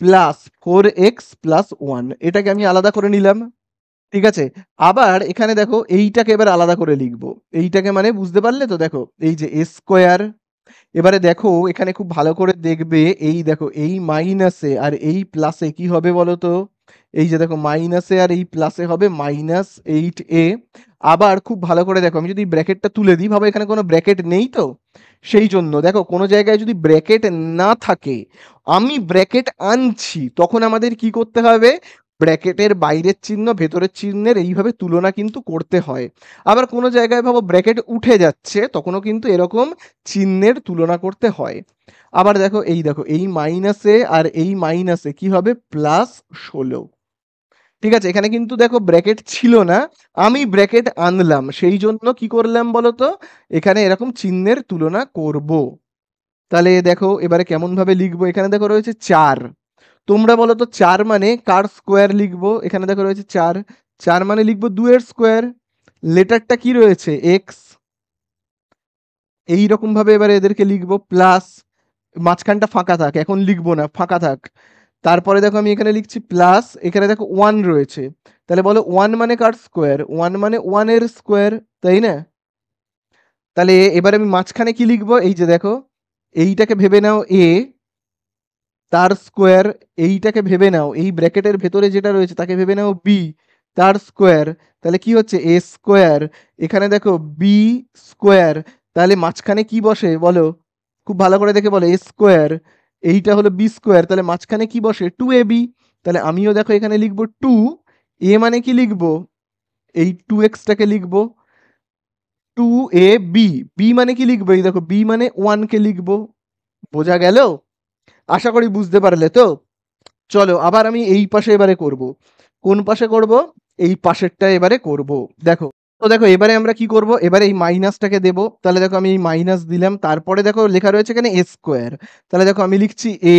প্লাস 4x প্লাস 1 এটাকে আমি আলাদা করে নিলাম। ঠিক আছে, আবার এখানে দেখো এইটাকে এবার আলাদা করে লিখবো। এইটাকে মানে বুঝতে পারলে তো, দেখো এই যে a স্কোয়ার। এবারে দেখো এখানে খুব ভালো করে দেখবে, এই দেখো এই মাইনাসে আর এই প্লাসে কি হবে বলো তো, এই যে দেখো মাইনাসে আর এই প্লাসে হবে -8a। আবার খুব ভালো করে দেখো, আমি যদি ব্র্যাকেটটা তুলে দিই, ভাবো এখানে কোনো ব্র্যাকেট নেই তো, সেই জন্য দেখো কোনো জায়গায় যদি ব্র্যাকেট না থাকে, আমি ব্র্যাকেট আনছি, তখন আমাদের কি করতে হবে, ব্র্যাকেটের বাইরের চিহ্ন ভেতরের চিহ্নের এইভাবে তুলনা কিন্তু করতে হয়। আবার কোনো জায়গায় ভাবো ব্র্যাকেট উঠে যাচ্ছে, তখনও কিন্তু এরকম চিহ্নের তুলনা করতে হয়। আবার দেখো এই মাইনাসে আর এই মাইনাসে কি হবে +16। ঠিক আছে, এখানে কিন্তু দেখো ব্র্যাকেট ছিল না, আমি ব্র্যাকেট আনলাম, সেই জন্য কি করলাম বলতো, এখানে এরকম চিহ্নের তুলনা করব। তাহলে দেখো এবারে কেমন ভাবে লিখবো, এখানে দেখো রয়েছে 4। তোমরা বলো তো 4 মানে কার স্কোয়ার লিখবো? এখানে দেখো রয়েছে 4, 4 মানে লিখবো 2 এর স্কোয়ার। লেটারটা কি রয়েছে? এক্স। এইরকম ভাবে এবারে এদেরকে লিখবো, প্লাস মাঝখানটা ফাঁকা থাক, এখন লিখবো না, ফাঁকা থাক। তারপরে দেখো আমি এখানে লিখছি প্লাস, এখানে দেখো 1 রয়েছে। তাহলে বলো 1 মানে কার স্কোয়ার? 1 মানে 1 এর স্কোয়ার, তাই না? তাহলে এবার আমি মাঝখানে কি লিখবো? এই যে দেখো, এইটাকে ভেবে নাও এ, তার স্কোয়ার। এইটাকে ভেবে নাও, এই ব্র্যাকেটের ভেতরে যেটা রয়েছে তাকে ভেবে নাও বি, তার স্কোয়ার। তাহলে কি হচ্ছে? এ স্কোয়ার। এখানে দেখো বি স্কোয়ার। তাহলে মাঝখানে কি বসে বলো? খুব ভালো করে দেখে বলো, এ স্কোয়ার। এইটা হলো বি স্কোয়ার, তাহলে মাঝখানে কি বসে? 2ab। তাহলে আমিও দেখো এখানে লিখবো 2। এ মানে কি লিখবো? এই 2x-টাকে লিখবো 2ab। বি মানে কি লিখবো? এই দেখো বি মানে 1 কে লিখবো। বোঝা গেল? আশা করি বুঝতে পারলে তো। চলো আবার আমি এই পাশে এবারে করব। কোন পাশে করব? এই পাশেরটা এবারে করব। দেখো, তো দেখো এবারে আমরা কি করব? এবারে এই মাইনাসটাকে দেব। তাহলে দেখো আমি এই মাইনাস দিলাম, তারপরে দেখো লেখা রয়েছে এখানে এ স্কোয়ার। তাহলে দেখো আমি লিখছি এ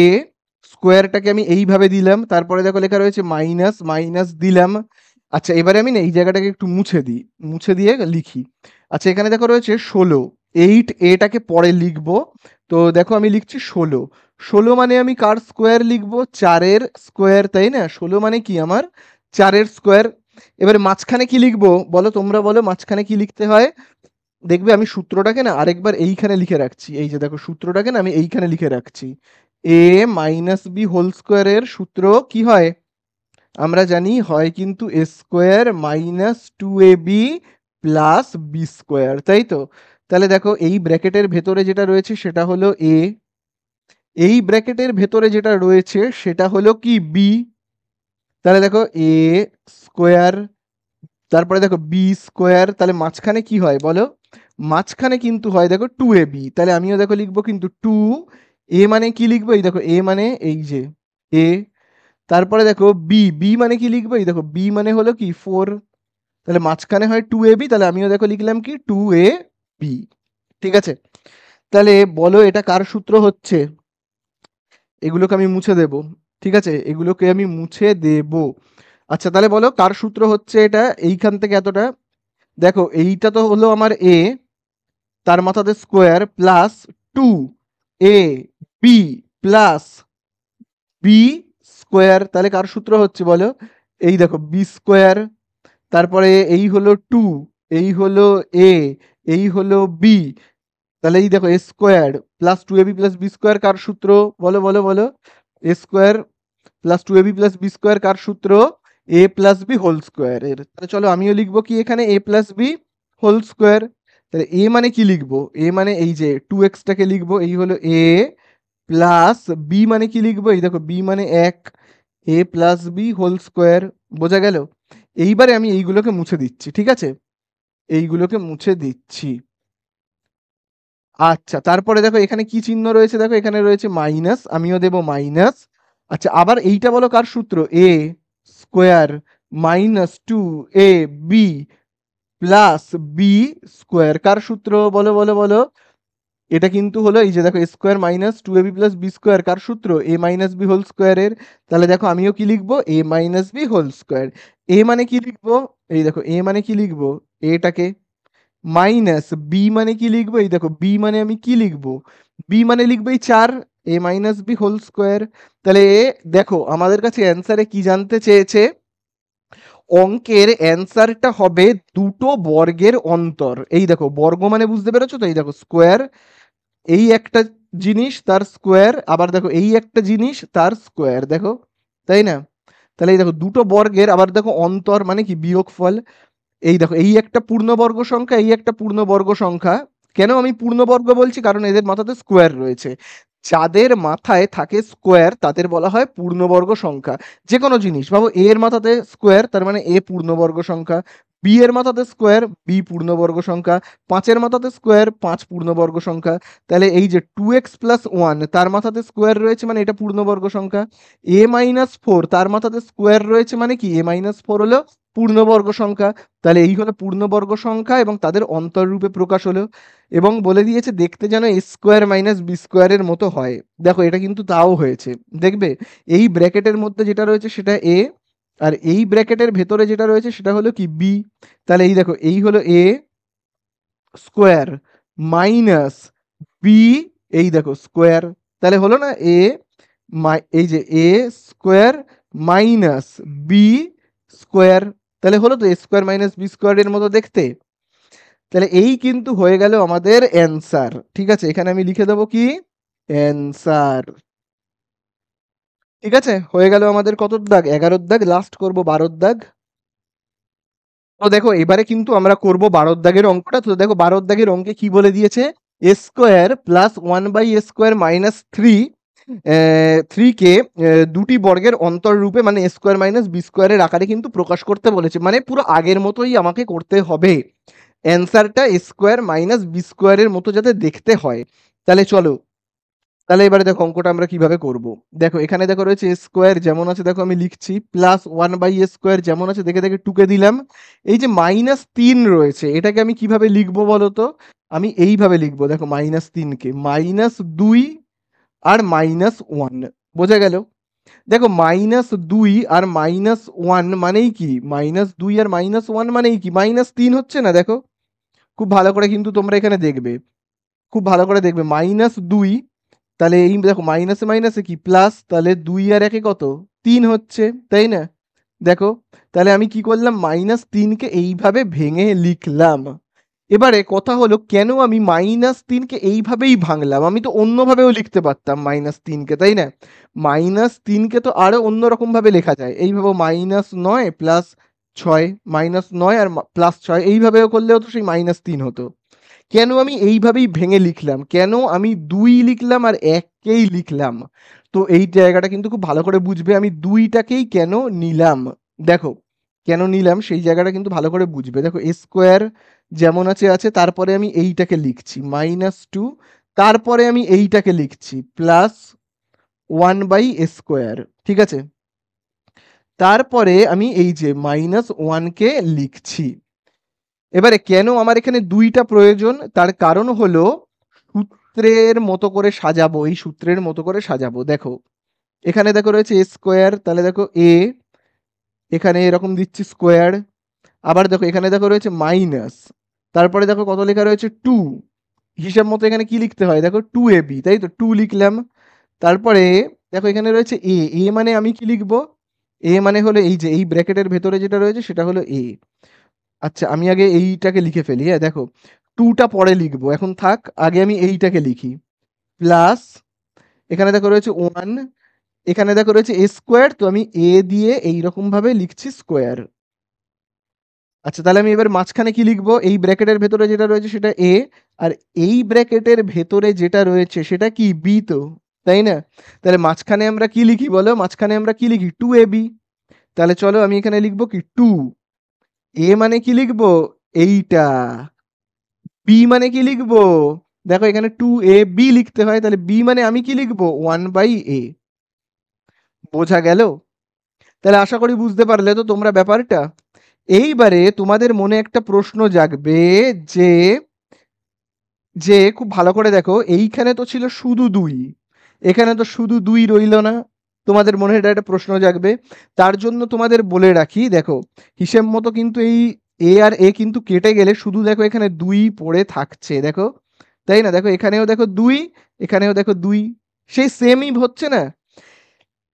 স্কোয়ারটাকে আমি এইভাবে দিলাম, তারপরে দেখো লেখা রয়েছে মাইনাস, মাইনাস দিলাম। আচ্ছা এবারে আমি না এই জায়গাটাকে একটু মুছে দিই, মুছে দিয়ে লিখি। আচ্ছা এখানে দেখো রয়েছে 16, 8 এটাকে পরে লিখবো। তো দেখো আমি লিখছি 16। 16 মানে আমি কার স্কোয়ার লিখবো? 4 এর স্কোয়ার, তাই না? 16 মানে কি আমার 4 এর স্কোয়ার। এবারে মাঝখানে কি লিখবো বলো? তোমরা বলো মাঝখানে কি লিখতে হয়? দেখবে আমি সূত্রটাকে না আরেকবার এইখানে লিখে রাখছি। এই যে দেখো সূত্রটাকে না আমি এইখানে লিখে রাখছি। এ মাইনাস বি হোল স্কোয়ারের সূত্র কি হয়? আমরা জানি হয় কিন্তু A square minus 2ab plus B square, তাই তো? তাহলে দেখো এই ব্র্যাকেটের ভেতরে যেটা রয়েছে সেটা হলো এ, এই ব্র্যাকেটের ভেতরে যেটা রয়েছে সেটা হলো কি বি। তাহলে দেখো এ স্কোয়ার, তারপরে দেখো বি স্কোয়ার। তাহলে মাঝখানে কি হয় বলো? মাঝখানে কিন্তু হয় দেখো 2ab। তাহলে আমিও দেখো লিখবো কিন্তু 2। এ মানে কি লিখবো? এই দেখো এ মানে এই যে এ। তারপরে দেখো বি, বি মানে কি লিখবো? এই দেখো বি মানে হলো কি 4। তাহলে মাঝখানে হয় 2ab, তাহলে আমিও দেখো লিখলাম কি 2ab। ঠিক আছে? তাহলে বলো এটা কার সূত্র হচ্ছে? এগুলোকে আমি মুছে দেব। ঠিক আছে, এগুলোকে আমি মুছে দেব। আচ্ছা তাহলে বলো কার সূত্র হচ্ছে এটা? এইখান থেকে এতটা দেখো, এইটা তো হলো আমার এ, তার মাথাতে square plus 2 A B plus B square. তাহলে কার সূত্র হচ্ছে বলো? এই দেখো বি স্কোয়ার। তারপরে এই হলো 2, এই হলো এ, এই হলো বি। তাহলে এই দেখো A square plus 2ab plus B square কার সূত্র? বলো বলো বলো। A square plus 2ab plus B square কার সূত্র? A plus B whole square এর। তাহলে চলো আমিও লিখবো কি এখানে A plus B whole square. তাহলে এ মানে কি লিখবো? এ মানে এই যে 2x-টাকে লিখবো, এই হলো এ প্লাস বি মানে কি লিখবো? এই দেখো বি মানে 1, এ প্লাস বি হোল স্কোয়ার। বোঝা গেল? এইবারে আমি এইগুলোকে মুছে দিচ্ছি, ঠিক আছে? এইগুলোকে মুছে দিচ্ছি। আচ্ছা তারপরে দেখো এখানে কি চিহ্ন রয়েছে? দেখো এখানে রয়েছে মাইনাস, আমিও দেব মাইনাস। আচ্ছা আবার এইটা বলো কার সূত্র? A square minus 2ab plus B square কার সূত্র? বলো বলো বলো। এটা কিন্তু হলো এই যে দেখো A square minus 2ab plus B square কার সূত্র? এ মাইনাস বি হোল স্কোয়ারের। তাহলে দেখো আমিও কি লিখবো? এ মাইনাস বি হোল স্কোয়ার। এ মানে কি লিখবো? এই দেখো এ মানে কি লিখবো? এটাকে মাইনাস বি মানে কি লিখবো? এই দেখো বি মানে আমি কি লিখবো? বি মানে লিখবো এই 4, এ মাইনাস বি হোল স্কোয়ার। তাহলে দেখো আমাদের কাছে অ্যান্সারে কি জানতে চেয়েছে? অঙ্কের অ্যান্সারটা হবে দুটো বর্গের অন্তর। এই দেখো বর্গ মানে বুঝতে পেরেছো তো? এই দেখো স্কোয়ার, এই একটা জিনিস তার স্কোয়ার, আবার দেখো এই একটা জিনিস তার স্কোয়ার, দেখো, তাই না? তাহলে এই দেখো দুটো বর্গের, আবার দেখো অন্তর মানে কি বিয়োগফল। এই দেখো এই একটা পূর্ণবর্গ সংখ্যা, এই একটা পূর্ণবর্গ সংখ্যা। কেন আমি পূর্ণবর্গ বলছি? কারণ এদের মাথাতে স্কোয়ার রয়েছে। যাদের মাথায় থাকে স্কোয়ার তাদের বলা হয় পূর্ণবর্গ সংখ্যা। যে কোনো জিনিস ভাবো, এ এর মাথাতে স্কোয়ার তার মানে এ পূর্ণবর্গ সংখ্যা, বি এর মাথাতে স্কোয়ার বি পূর্ণবর্গ সংখ্যা, 5-এর মাথাতে স্কোয়ার 5 পূর্ণবর্গ সংখ্যা। তাহলে এই যে 2x প্লাস 1 তার মাথাতে স্কোয়ার রয়েছে মানে এটা পূর্ণবর্গ সংখ্যা। এ মাইনাস 4 তার মাথাতে স্কোয়ার রয়েছে মানে কি? এ মাইনাস 4 হলো পূর্ণবর্গ সংখ্যা। তাহলে এই হলো পূর্ণবর্গ সংখ্যা এবং তাদের অন্তররূপে প্রকাশ হলো, এবং বলে দিয়েছে দেখতে যেন এ স্কোয়ার মাইনাস বি স্কোয়ারের মতো হয়। দেখো এটা কিন্তু তাও হয়েছে। দেখবে এই ব্র্যাকেটের মধ্যে যেটা রয়েছে সেটা এ, আর এই ব্র্যাকেটের ভেতরে যেটা রয়েছে সেটা হলো কি বি। তাহলে এই দেখো এই হলো এ স্কোয়ার মাইনাস বি, এই দেখো স্কোয়ার। তাহলে হলো না এ, এই যে A square minus B square. তাহলে হলো তো এ স্কোয়ার মাইনাস বি স্কোয়ারের মতো দেখতে। তাহলে এই কিন্তু হয়ে গেল আমাদের অ্যান্সার। ঠিক আছে, এখানে আমি লিখে দেবো কি অ্যান্সার। ঠিক আছে, হয়ে গেল আমাদের কত দাগ, 11 দাগ। লাস্ট করব 12 দাগ। তো দেখো এবারে কিন্তু আমরা করব 12 দাগের অঙ্কটা। তো দেখো 12 দাগের অঙ্কে কি বলে দিয়েছে, A square plus 1/a square minus 3 কে দুটি বর্গের অন্তররূপে মানে এ স্কোয়ার মাইনাস বি স্কোয়ারের আকারে কিন্তু প্রকাশ করতে বলেছে, মানে পুরো আগের মতোই আমাকে করতে হবে। অ্যান্সারটা এ স্কোয়ার মাইনাস বি স্কোয়ারের মতো যাতে দেখতে হয়। তাহলে চলো, তাহলে এবারে দেখো অঙ্কটা আমরা কিভাবে করব। দেখো এখানে দেখো রয়েছে এ স্কোয়ার যেমন আছে, দেখো আমি লিখছি প্লাস 1/a স্কোয়ার যেমন আছে, দেখে দেখে টুকে দিলাম। এই যে -3 রয়েছে এটাকে আমি কিভাবে লিখবো বলো তো, আমি এইভাবে লিখবো। দেখো -3 কে -2 আর -1, বোঝা গেল। দেখো -2 আর -1 মানেই কি, -2 আর -1 মানেই কি, -3 হচ্ছে না। দেখো খুব ভালো করে কিন্তু তোমরা এখানে দেখবে, খুব ভালো করে দেখবে -2, তাহলে এই দেখো মাইনাসে মাইনাসে কি প্লাস, তাহলে 2 আর 1 কত 3 হচ্ছে, তাই না। দেখো তাহলে আমি কি করলাম, -3কে এইভাবে ভেঙে লিখলাম। এবারে কথা হলো কেন আমি -3কে এইভাবেই ভাঙলাম, আমি তো অন্যভাবেও লিখতে পারতাম -3কে, তাই না। -3কে তো আরো অন্যরকম ভাবে লেখা যায়, এইভাবে -9 প্লাস 6, -9 আর +6 এইভাবেও করলেও তো সেই -3 হতো। কেন আমি এইভাবেই ভেঙে লিখলাম, কেন আমি 2 লিখলাম আর 1কেই লিখলাম, তো এই জায়গাটা কিন্তু খুব ভালো করে বুঝবে আমি 2টাকেই কেন নিলাম। দেখো কেন নিলাম সেই জায়গাটা কিন্তু ভালো করে বুঝবে। দেখো এ স্কোয়ার যেমন আছে আছে, তারপরে আমি এইটাকে লিখছি -2, তারপরে আমি এইটাকে লিখছি +1/a স্কোয়ার। ঠিক আছে, তারপরে আমি এই যে -1কে লিখছি। এবারে কেন আমার এখানে 2টা প্রয়োজন, তার কারণ হলো সূত্রের মতো করে সাজাবো, এই সূত্রের মতো করে সাজাবো। দেখো এখানে দেখো রয়েছে এ স্কোয়ার, তাহলে দেখো এ, এখানে এরকম দিচ্ছি স্কোয়ার, আবার দেখো এখানে দেখো রয়েছে মাইনাস, তারপরে দেখো কত লেখা রয়েছে 2, হিসাব মতো এখানে কি লিখতে হয়, দেখো 2ab, তাই তো 2 লিখলাম। তারপরে দেখো এখানে রয়েছে এ, এ মানে আমি কি লিখবো, এ মানে হলো এই যে এই ব্র্যাকেটের ভেতরে যেটা রয়েছে সেটা হলো এ। আচ্ছা আমি আগে এইটাকে লিখে ফেলি, হ্যাঁ দেখো 2টা পরে লিখবো, এখন থাক আগে আমি এইটাকে লিখি প্লাস, এখানে দেখো রয়েছে 1, এখানে দেখো রয়েছে এ স্কোয়ার, তো আমি এ দিয়ে এইরকম ভাবে লিখছি স্কোয়ার। আচ্ছা তাহলে আমি এবার মাঝখানে কি লিখবো, এই ব্র্যাকেটের ভেতরে যেটা রয়েছে সেটা এ, আর এই ব্র্যাকেটের ভেতরে যেটা রয়েছে সেটা কি বি, তো তাই না। তাহলে মাঝখানে আমরা কি লিখি বলো, মাঝখানে আমরা কি লিখি 2ab। তাহলে চলো আমি এখানে লিখবো কি 2, এ মানে কি লিখবো এইটা, বি মানে কি লিখবো, দেখো এখানে 2ab লিখতে হয়, তাহলে বি মানে আমি কি লিখবো 1/a। বোঝা গেল। তাহলে আশা করি বুঝতে পারলে তো তোমরা ব্যাপারটা। এইবারে তোমাদের মনে একটা প্রশ্ন জাগবে যে যে খুব ভালো করে দেখো এইখানে তো ছিল শুধু 2, এখানে তো শুধু 2 রইল না, তোমাদের মনে এটা একটা প্রশ্ন জাগবে। তার জন্য তোমাদের বলে রাখি, দেখো হিসেব মতো কিন্তু এই এ আর এ কিন্তু কেটে গেলে শুধু দেখো এখানে 2 পড়ে থাকছে, দেখো তাই না। দেখো এখানেও দেখো 2, এখানেও দেখো 2, সেই সেমই হচ্ছে না।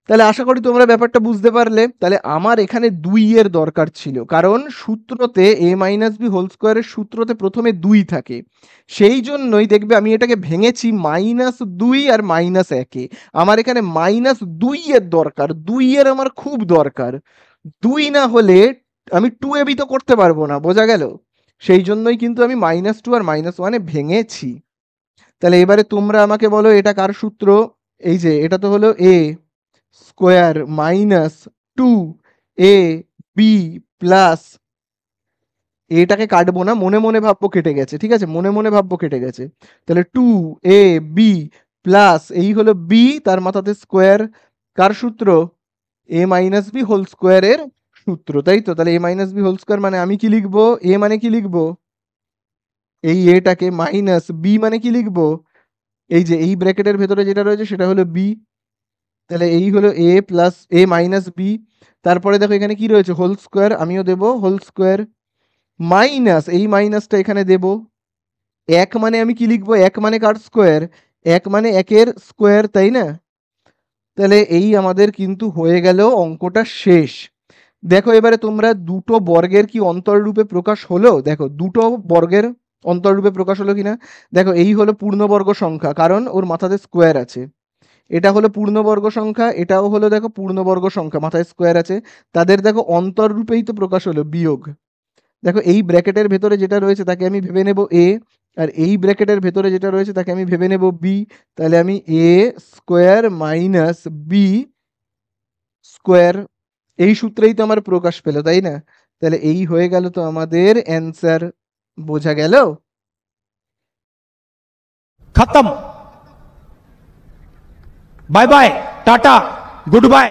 তাহলে আশা করি তোমরা ব্যাপারটা বুঝতে পারলে। তাহলে আমার এখানে 2 এর দরকার ছিল, কারণ সূত্রতে a মাইনাস বি হোল স্কোয়ারের সূত্রতে প্রথমে 2 থাকে, সেই জন্যই দেখবে আমি এটাকে ভেঙেছি -2 আর -1-এ। আমার এখানে -2 এর দরকার, 2 এর আমার খুব দরকার। 2 না হলে আমি 2ab তো করতে পারবো না, বোঝা গেল। সেই জন্যই কিন্তু আমি -2 আর -1-এ ভেঙেছি। তাহলে এবারে তোমরা আমাকে বলো এটা কার সূত্র, এই যে এটা তো হলো a square minus 2ab plus, এটাকে কাটবো না, মনে মনে ভাববো কেটে গেছে, ঠিক আছে মনে মনে ভাববো কেটে গেছে। তাহলে 2ab প্লাস এই হলো b, তার মাথাতে স্কোয়ার, কার সূত্র, a মাইনাস বি হোল স্কোয়ারের সূত্র, তাই তো? তাহলে a minus B whole square মানে আমি কি লিখবো? a মানে কি লিখবো? এই এটাকে মাইনাস বি মানে কি লিখবো? এই যে এই ব্র্যাকেটের ভেতরে যেটা রয়েছে সেটা হলো বি। তাহলে এই হলো এ প্লাস এ মাইনাস বি। তারপরে দেখো এখানে কি রয়েছে? হোল স্কোয়ার, আমিও দেবো হোল স্কোয়ার, মাইনাস এই মাইনাসটা এখানে দেবো। এক মানে আমি কি লিখবো? এক মানে কার স্কোয়ার? এক মানে একের স্কোয়ার, তাই না? তাহলে এই আমাদের কিন্তু হয়ে গেল অঙ্কটা শেষ। দেখো এবারে তোমরা দুটো বর্গের কি অন্তররূপে প্রকাশ হলো? দেখো দুটো বর্গের অন্তররূপে প্রকাশ হলো কিনা। দেখো এই হলো পূর্ণবর্গ সংখ্যা, কারণ ওর মাথাতে স্কোয়ার আছে। এটা হলো পূর্ণবর্গ সংখ্যা, এটাও হলো দেখো পূর্ণবর্গ সংখ্যা, মাথায় স্কোয়ার আছে। তাদের দেখো অন্তররূপেই তো প্রকাশ হলো, বিয়োগ। দেখো এই ব্র্যাকেটের ভেতরে যেটা রয়েছে তাকে আমি ভেবে নেব এ, আর এই ব্র্যাকেটের ভেতরে যেটা রয়েছে তাকে আমি ভেবে নেব বি। তাহলে আমি এ স্কোয়ার মাইনাস বি স্কোয়ার, এই সূত্রেই তো আমার প্রকাশ পেল, তাই না? তাহলে এই হয়ে গেল তো আমাদের অ্যান্সার। বোঝা গেল? खत्म। Bye bye, tata, good bye.